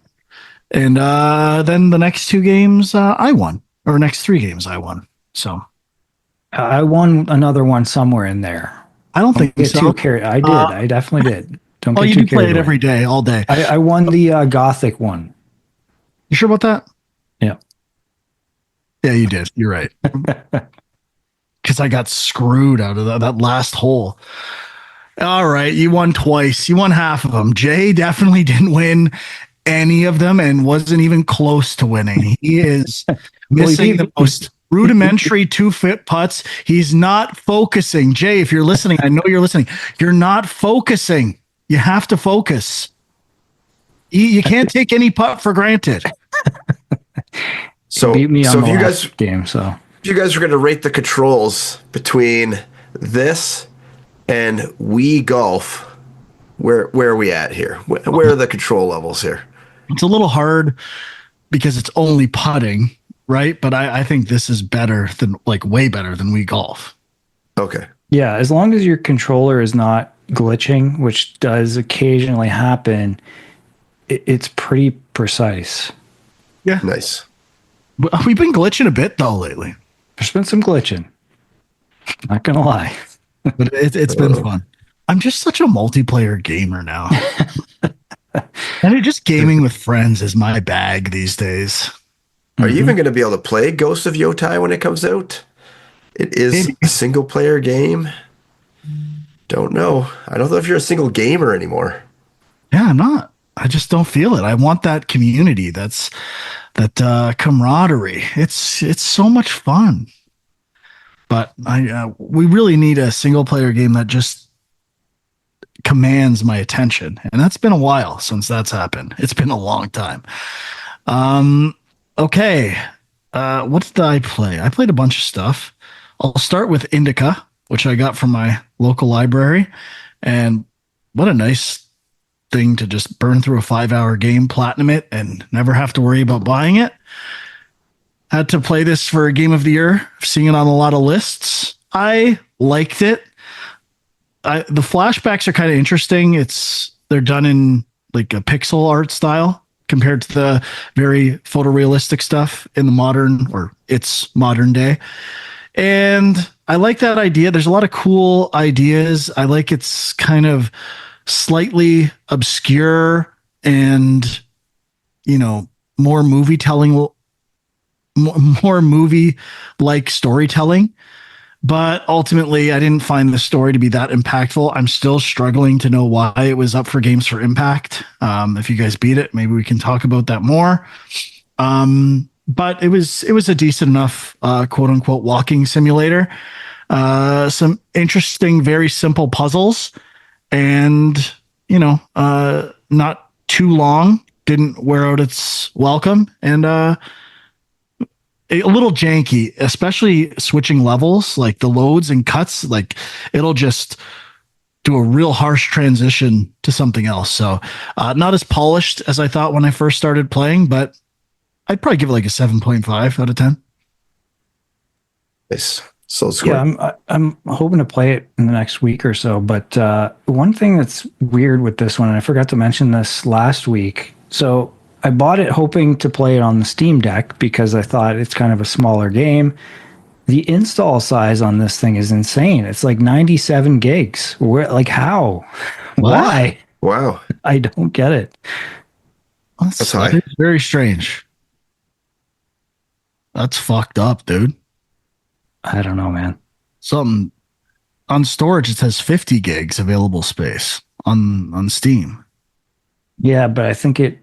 And then the next 2 games, I won. Or next 3 games, I won. So I won another one somewhere in there. I don't think so. I did. I definitely did. Don't get you too do play carried it away. every day, all day. I won the Gothic one. You sure about that? Yeah. Yeah, you did. You're right. Because I got screwed out of that last hole. All right, you won twice. You won half of them. Jay definitely didn't win any of them and wasn't even close to winning. He is missing the most rudimentary 2-foot putts. He's not focusing. Jay, if you're listening, I know you're listening. You're not focusing. You have to focus. You can't take any putt for granted. So, beat me on the if you last guys game, so if you guys were going to rate the controls between this and Wii Golf, where are we at here? Where are the control levels here? It's a little hard because it's only putting, right? But I think this is better than, like, way better than Wii Golf. Okay. yeah, as long as your controller is not glitching, which does occasionally happen, it's pretty precise. Yeah. Nice. We've been glitching a bit though lately. There's been some glitching. Not gonna lie. But it's been fun. I'm just such a multiplayer gamer now. And just gaming with friends is my bag these days. Are you even going to be able to play Ghost of Yotai when it comes out? It is a single player game. Don't know. I don't know if you're a single gamer anymore. Yeah, I'm not. I just don't feel it. I want that community. That camaraderie. It's so much fun. But we really need a single player game that just commands my attention. And that's been a while since that's happened. It's been a long time. Okay. What did I play? I played a bunch of stuff. I'll start with Indika, which I got from my local library. And what a nice thing to just burn through a 5-hour game, platinum it, and never have to worry about buying it. Had to play this for Game of the Year, seeing it on a lot of lists. I liked it. The flashbacks are kind of interesting. They're done in like a pixel art style compared to the very photorealistic stuff in the modern day. And I like that idea. There's a lot of cool ideas. I like it's kind of slightly obscure and, more movie like storytelling. But ultimately, I didn't find the story to be that impactful. I'm still struggling to know why it was up for Games for Impact. If you guys beat it, maybe we can talk about that more. But it was a decent enough quote unquote walking simulator. Some interesting, very simple puzzles, and not too long. Didn't wear out its welcome, and a little janky, especially switching levels, like the loads and cuts. Like it'll just do a real harsh transition to something else. So not as polished as I thought when I first started playing, but I'd probably give it like a 7.5 out of 10. Nice. So it's cool. Yeah, I'm hoping to play it in the next week or so. But one thing that's weird with this one, and I forgot to mention this last week. So I bought it hoping to play it on the Steam Deck because I thought it's kind of a smaller game. The install size on this thing is insane. It's like 97 gigs. How? What? Why? Wow. I don't get it. That's high. It's very strange. That's fucked up, dude. I don't know, man. Something on storage, it says 50 gigs available space on Steam. Yeah, but I think it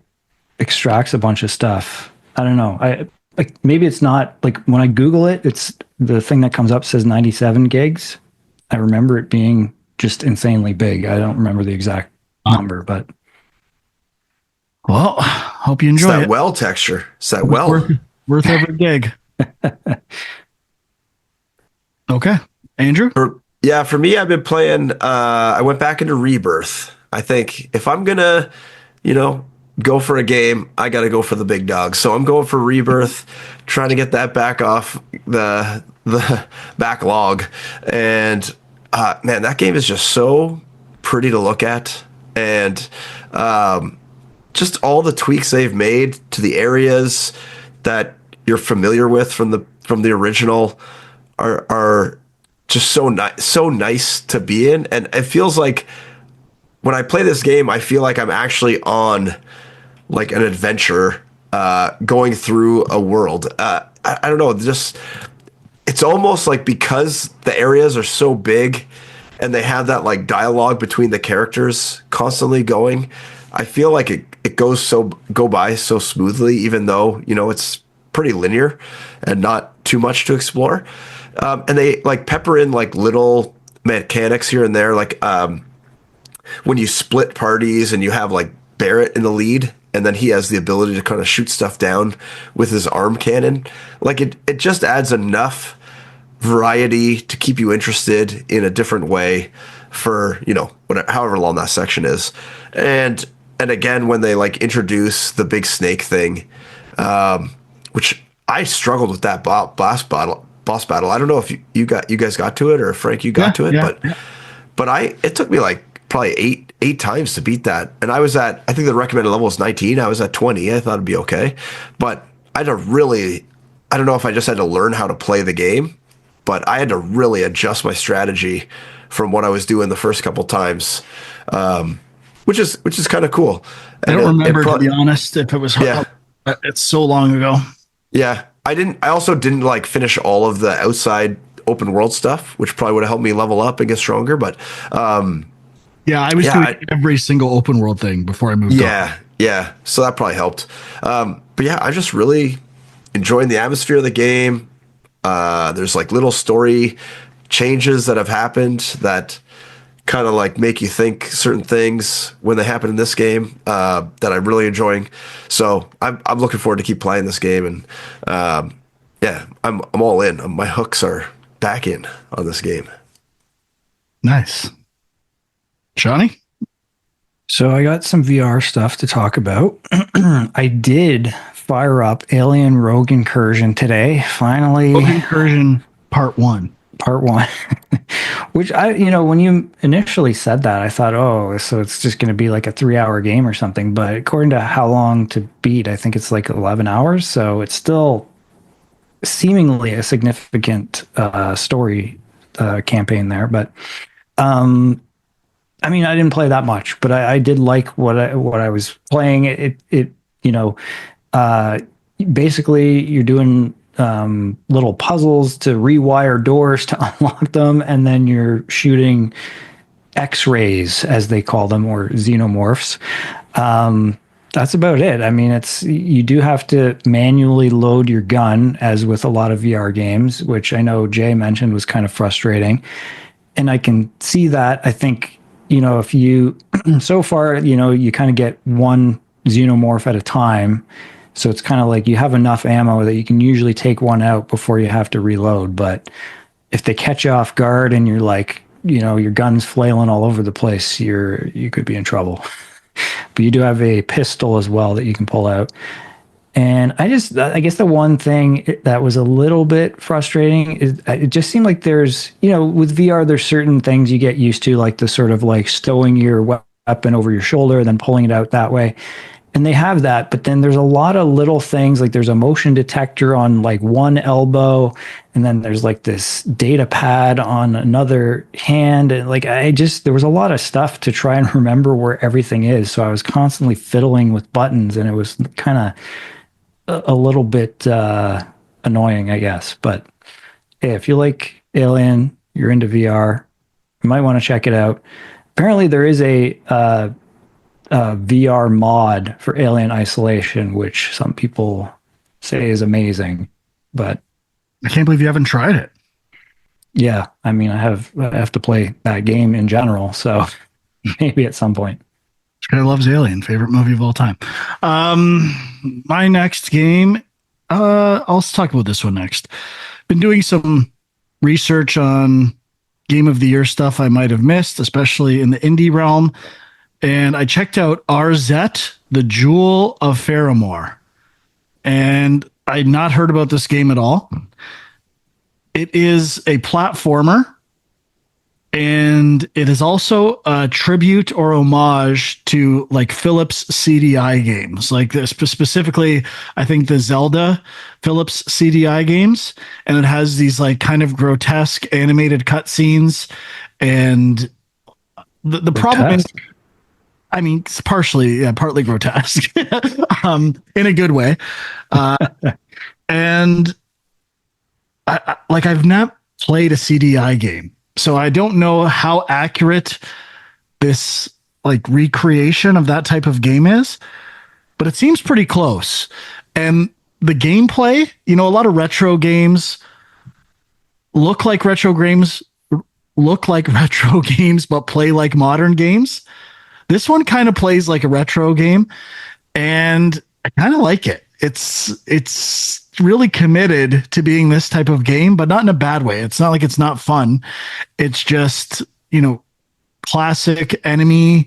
extracts a bunch of stuff. I don't know. Maybe it's not like when I Google it, it's the thing that comes up says 97 gigs. I remember it being just insanely big. I don't remember the exact number, but well, hope you enjoy it's that it. well texture. It's that well. Worth every gig. Okay. Andrew? For me, I've been playing, I went back into Rebirth. I think if I'm going to, go for a game, I got to go for the big dog. So I'm going for Rebirth, trying to get that back off the backlog. And man, that game is just so pretty to look at. And just all the tweaks they've made to the areas that you're familiar with from the original are just so nice to be in. And it feels like when I play this game, I feel like I'm actually on like an adventure, going through a world. I don't know, it's almost like because the areas are so big and they have that like dialogue between the characters constantly going, I feel like it go by so smoothly, even though, it's pretty linear and not too much to explore. And they like pepper in like little mechanics here and there, like when you split parties and you have like Barrett in the lead, and then he has the ability to kind of shoot stuff down with his arm cannon. Like it just adds enough variety to keep you interested in a different way for, however long that section is. And again, when they like introduce the big snake thing, which I struggled with that boss battle. I don't know if you guys got to it, or Frank, you got to it, but it took me like probably eight times to beat that. And I think the recommended level was 19. I was at 20. I thought it'd be okay. But I don't know if I just had to learn how to play the game, but I had to really adjust my strategy from what I was doing the first couple times, which is kind of cool. I don't remember, to be honest, if it was hard. Yeah. It's so long ago. Yeah. I also didn't like finish all of the outside open world stuff, which probably would have helped me level up and get stronger. But I was doing every single open world thing before I moved on. Yeah. So that probably helped. But yeah, I just really enjoying the atmosphere of the game. There's like little story changes that have happened that kind of like make you think certain things when they happen in this game that I'm really enjoying. So I'm looking forward to keep playing this game, and yeah, I'm all in. My hooks are back in on this game. Nice. Johnny? So I got some VR stuff to talk about. I did fire up Alien Rogue Incursion today. Finally, Incursion Part 1. Part 1. Which when you initially said that, I thought, oh, so it's just going to be like a 3-hour game or something. But according to how long to beat, I think it's like 11 hours. So it's still seemingly a significant story campaign there. But I mean, I didn't play that much, but I did like what I was playing. Basically you're doing little puzzles to rewire doors to unlock them, and then you're shooting X-rays, as they call them, or xenomorphs. That's about it. I mean, you do have to manually load your gun, as with a lot of VR games, which I know Jay mentioned was kind of frustrating. And I can see that. I think, if you, so far, you kind of get one xenomorph at a time. So it's kind of like you have enough ammo that you can usually take one out before you have to reload. But if they catch you off guard and you're like, your gun's flailing all over the place, you could be in trouble. But you do have a pistol as well that you can pull out. And I guess the one thing that was a little bit frustrating is it just seemed like there's, with VR, there's certain things you get used to, like the sort of like stowing your weapon over your shoulder and then pulling it out that way. And they have that, but then there's a lot of little things, like there's a motion detector on like one elbow, and then there's like this data pad on another hand. And like, there was a lot of stuff to try and remember where everything is. So I was constantly fiddling with buttons, and it was kind of a little bit annoying, I guess. But hey, if you like Alien, you're into VR, you might want to check it out. Apparently there is a VR mod for Alien Isolation, which some people say is amazing, but I can't believe you haven't tried it. Yeah, I mean, I have to play that game in general, so maybe at some point. This guy loves Alien, favorite movie of all time. My next game, I'll talk about this one next. Been doing some research on Game of the Year stuff I might have missed, especially in the indie realm. And I checked out Arzette, the Jewel of Faramore. And I'd not heard about this game at all. It is a platformer, and it is also a tribute or homage to like Philips CDI games, like this, specifically, I think the Zelda Philips CDI games. And it has these like kind of grotesque animated cutscenes. And the problem is, I mean, it's partly grotesque, in a good way. And I've not played a CDI game, so I don't know how accurate this like recreation of that type of game is, but it seems pretty close. And the gameplay, a lot of retro games look like retro games, but play like modern games. This one kind of plays like a retro game, and I kind of like it. It's really committed to being this type of game, but not in a bad way. It's not like it's not fun. It's just, classic enemy,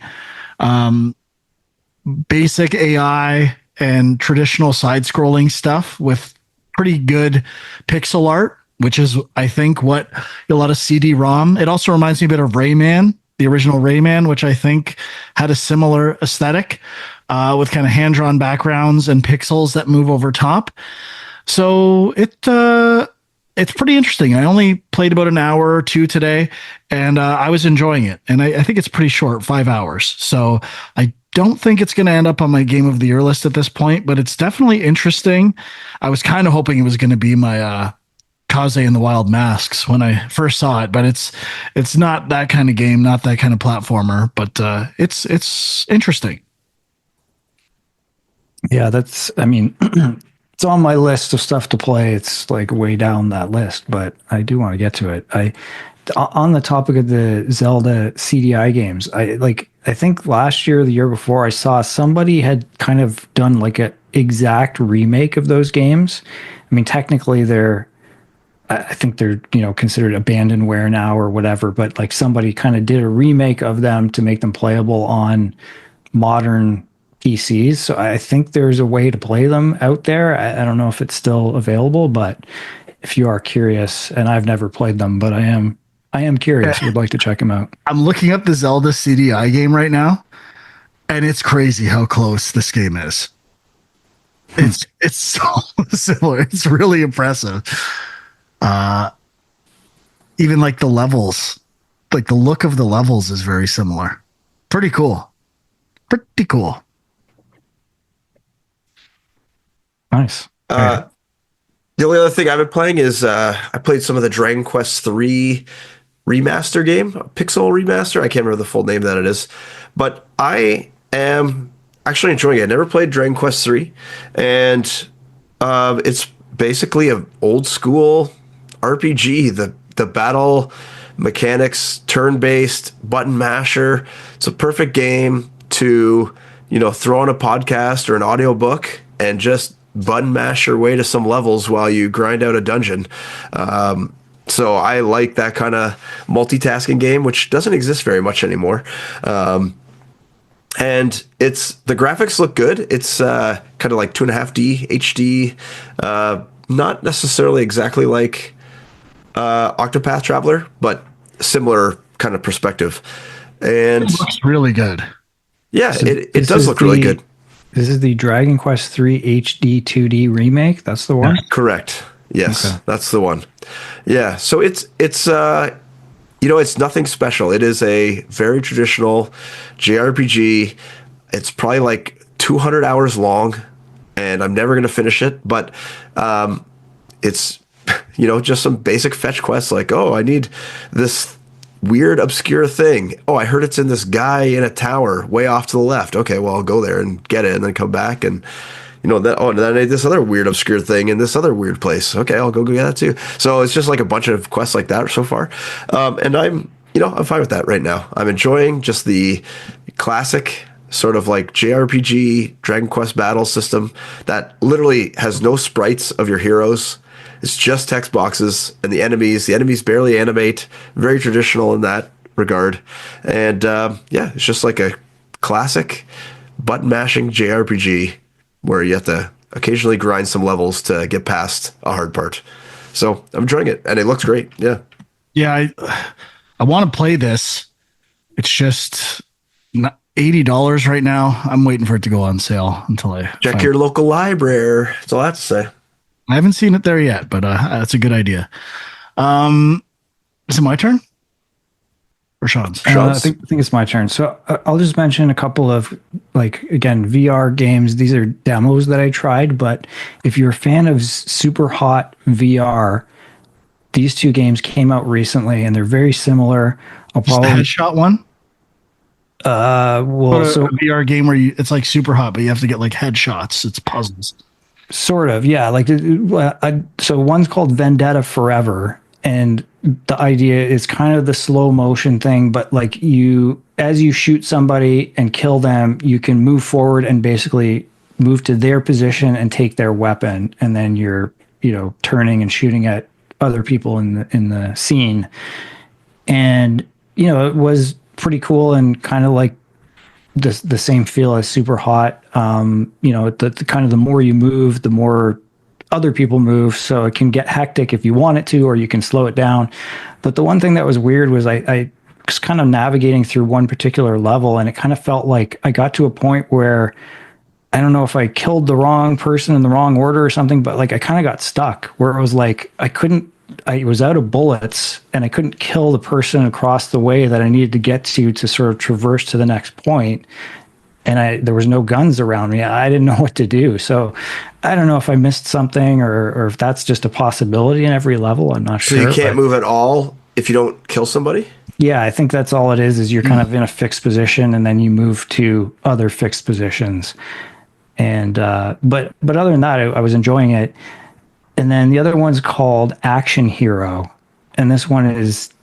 basic AI, and traditional side-scrolling stuff with pretty good pixel art, which is, I think, what a lot of CD-ROM. It also reminds me a bit of Rayman, the original Rayman, which I think had a similar aesthetic, with kind of hand-drawn backgrounds and pixels that move over top. So it's pretty interesting. I only played about an hour or two today, and I was enjoying it. And I think it's pretty short, 5 hours. So I don't think it's going to end up on my Game of the Year list at this point, but it's definitely interesting. I was kind of hoping it was going to be my Kaze and the Wild Masks when I first saw it, but it's not that kind of game, not that kind of platformer, but it's interesting. Yeah, it's on my list of stuff to play. It's like way down that list, but I do want to get to it. On the topic of the Zelda CDI games, I think last year or the year before, I saw somebody had kind of done like a exact remake of those games. I mean, technically I think they're, considered abandonware now or whatever, but like somebody kind of did a remake of them to make them playable on modern PCs. So I think there's a way to play them out there. I don't know if it's still available, but if you are curious, and I've never played them, but I am curious, would like to check them out. I'm looking up the Zelda CDI game right now, and it's crazy how close this game is. It's so similar. It's really impressive. Even like the levels, like the look of the levels is very similar. Pretty cool. Pretty cool. Nice. The only other thing I've been playing is I played some of the Dragon Quest III remaster game, Pixel remaster. I can't remember the full name that it is, but I am actually enjoying it. I never played Dragon Quest III, and it's basically an old school RPG. The battle mechanics, turn-based button masher. It's a perfect game to throw on a podcast or an audiobook and just button mash your way to some levels while you grind out a dungeon. So I like that kind of multitasking game, which doesn't exist very much anymore. And the graphics look good. It's kind of like 2.5D HD, not necessarily exactly like Octopath Traveler, but similar kind of perspective. And it looks really good. Yeah, it does look really good. This is the Dragon Quest III HD 2D remake. That's the one? Correct. Yes, okay. That's the one. Yeah, so it's it's nothing special. It is a very traditional JRPG. It's probably like 200 hours long, and I'm never going to finish it, but it's just some basic fetch quests like, oh, I need this weird obscure thing. Oh, I heard it's in this guy in a tower way off to the left. Okay, well, I'll go there and get it and then come back and then I need this other weird obscure thing in this other weird place. Okay, I'll go get that too. So it's just like a bunch of quests like that so far. And I'm fine with that right now. I'm enjoying just the classic sort of like JRPG Dragon Quest battle system that literally has no sprites of your heroes. It's just text boxes and the enemies barely animate. Very traditional in that regard. And it's just like a classic button mashing JRPG where you have to occasionally grind some levels to get past a hard part. So I'm enjoying it, and it looks great. Yeah. Yeah, I want to play this. It's just $80 right now. I'm waiting for it to go on sale until I check your local library. That's all I have to say. I haven't seen it there yet, but that's a good idea. Is it my turn? Or Sean's? I think it's my turn. So I'll just mention a couple of, again, VR games. These are demos that I tried, but if you're a fan of Super Hot VR, these two games came out recently, and they're very similar. I'll probably the headshot one. So a VR game where it's like Super Hot, but you have to get like headshots. It's puzzles. Sort of, yeah. So one's called Vendetta Forever, and the idea is kind of the slow motion thing, but as you shoot somebody and kill them, you can move forward and basically move to their position and take their weapon, and then you're turning and shooting at other people in the scene. And it was pretty cool and kind of like the same feel as Super Hot. The kind of the more you move, the more other people move, so it can get hectic if you want it to, or you can slow it down. But the one thing that was weird was I was kind of navigating through one particular level, and it kind of felt like I got to a point where I don't know if I killed the wrong person in the wrong order or something, but I kind of got stuck where it was like I was out of bullets and I couldn't kill the person across the way that I needed to get to sort of traverse to the next point. And there was no guns around me. I didn't know what to do. So I don't know if I missed something or if that's just a possibility in every level. I'm not sure. So you can't move at all if you don't kill somebody? Yeah, I think that's all it is you're kind of in a fixed position and then you move to other fixed positions. And but other than that, I was enjoying it. And then the other one's called Action Hero. And this one is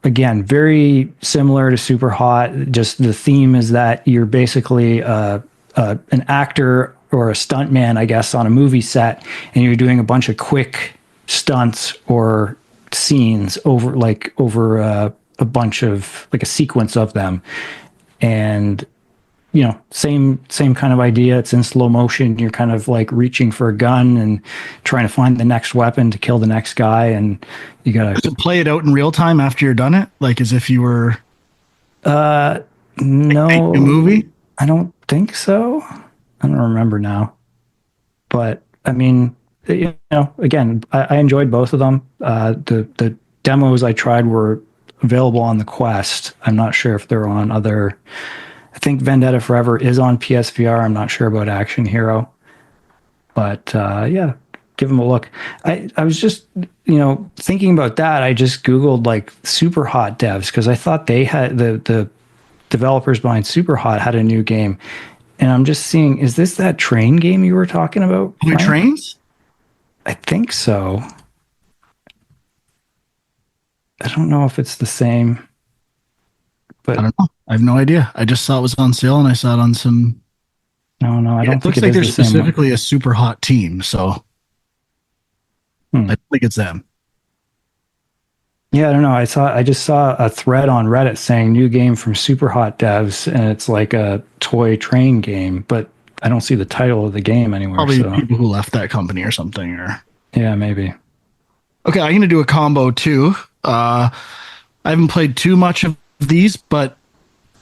again, very similar to Super Hot. Just the theme is that you're basically an actor or a stuntman, I guess, on a movie set, and you're doing a bunch of quick stunts or scenes over a bunch of like a sequence of them. And same kind of idea. It's in slow motion. You're kind of like reaching for a gun and trying to find the next weapon to kill the next guy, and you gotta play it out in real time after you're done it, like as if you were no a movie. I don't think so. I don't remember now, but I mean, again, I enjoyed both of them. The demos I tried were available on the Quest. I'm not sure if they're on other. I think Vendetta Forever is on PSVR. I'm not sure about Action Hero, but yeah, give them a look. I was just thinking about that. I just Googled like Super Hot devs because I thought they had the developers behind Super Hot had a new game, and I'm just seeing, is this that train game you were talking about? Wait, trains? I think so. I don't know if it's the same, but I don't know. I have no idea. I just saw it was on sale, and I saw it on some. No, I don't think it looks like there's specifically a Super Hot team, so I think it's them. Yeah, I don't know. I just saw a thread on Reddit saying new game from Super Hot devs, and it's like a toy train game, but I don't see the title of the game anywhere. Probably people who left that company or something, or yeah, maybe. Okay, I'm gonna do a combo too. I haven't played too much of these, but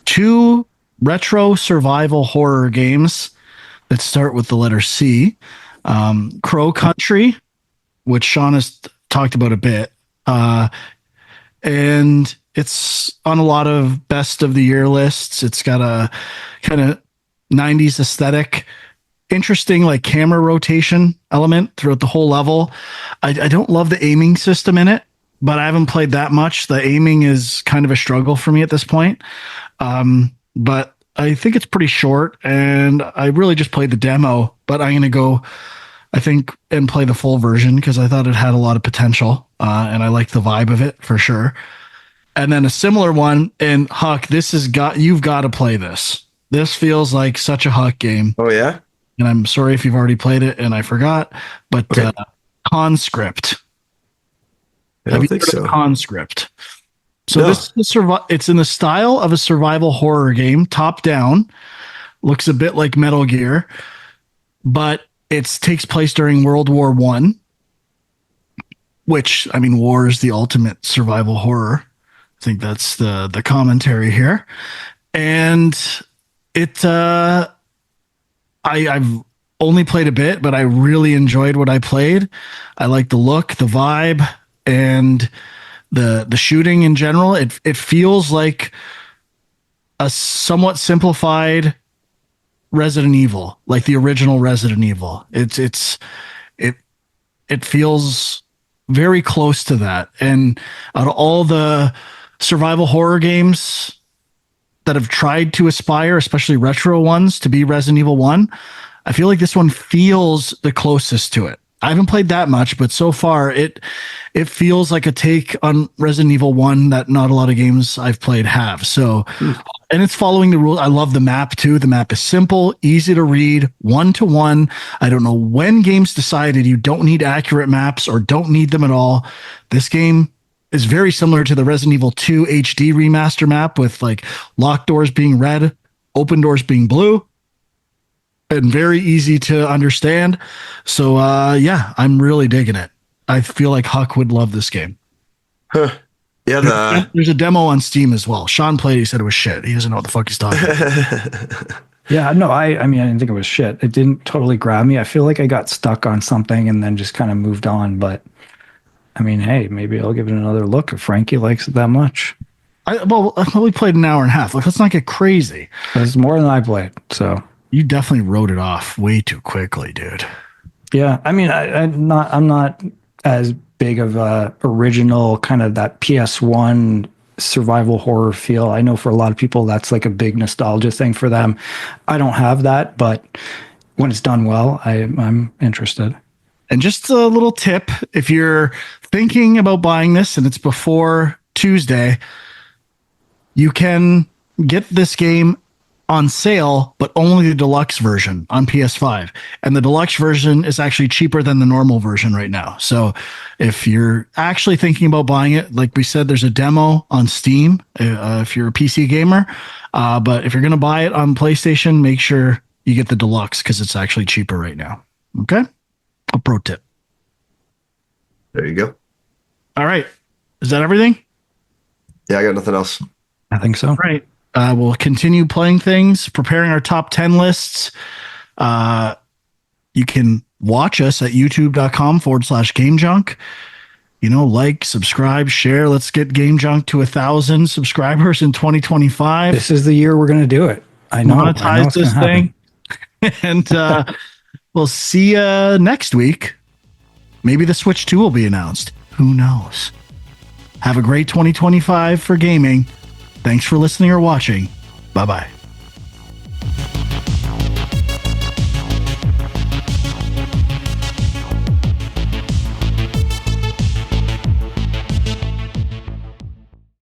2 retro survival horror games that start with the letter C. Crow Country, which Sean has talked about a bit. And it's on a lot of best of the year lists. It's got a kind of 90s aesthetic, interesting like camera rotation element throughout the whole level. I don't love the aiming system in it, but I haven't played that much. The aiming is kind of a struggle for me at this point. But I think it's pretty short, and I really just played the demo, but I'm going to go, I think, and play the full version because I thought it had a lot of potential, and I like the vibe of it for sure. And then a similar one, and Huck, you've got to play this. This feels like such a Huck game. Oh, yeah? And I'm sorry if you've already played it and I forgot, but okay. Conscript. I don't think so. Conscript. So this is it's in the style of a survival horror game, top down. Looks a bit like Metal Gear, but it takes place during World War I, which, I mean, war is the ultimate survival horror. I think that's the commentary here. And it I've only played a bit, but I really enjoyed what I played. I like the look, the vibe, and the shooting in general. It feels like a somewhat simplified Resident Evil, like the original Resident Evil. It feels very close to that. And out of all the survival horror games that have tried to aspire, especially retro ones, to be Resident Evil 1, I feel like this one feels the closest to it. I haven't played that much, but so far it feels like a take on Resident Evil 1 that not a lot of games I've played have. So, and it's following the rules. I love the map too. The map is simple, easy to read, 1-to-1. I don't know when games decided you don't need accurate maps or don't need them at all. This game is very similar to the Resident Evil 2 HD remaster map with like locked doors being red, open doors being blue, and very easy to understand. So yeah, I'm really digging it. I feel like Huck would love this game. Huh. Yeah, there's a demo on Steam as well. Sean played, he said it was shit. He doesn't know what the fuck he's talking about. Yeah, no, I mean, I didn't think it was shit. It didn't totally grab me. I feel like I got stuck on something and then just kind of moved on. But I mean, hey, maybe I'll give it another look if Frankie likes it that much. Well, I only played an hour and a half. Like, let's not get crazy. It's more than I played, so. You definitely wrote it off way too quickly, dude. Yeah, I mean, I'm not as big of a original kind of that PS1 survival horror feel. I know for a lot of people that's like a big nostalgia thing for them. I don't have that, but when it's done well, I'm interested. And just a little tip, if you're thinking about buying this and it's before Tuesday, you can get this game on sale, but only the deluxe version on PS5. And the deluxe version is actually cheaper than the normal version right now. So if you're actually thinking about buying it, like we said, there's a demo on Steam if you're a PC gamer. But if you're going to buy it on PlayStation, make sure you get the deluxe because it's actually cheaper right now. Okay? A pro tip. There you go. All right. Is that everything? Yeah, I got nothing else. I think so. All right. We'll continue playing things, preparing our top 10 lists. You can watch us at youtube.com/Game Junk. Like, subscribe, share. Let's get Game Junk to 1,000 subscribers in 2025. This is the year we're going to do it. I know. Monetize this thing. And we'll see you next week. Maybe the Switch 2 will be announced. Who knows? Have a great 2025 for gaming. Thanks for listening or watching. Bye-bye.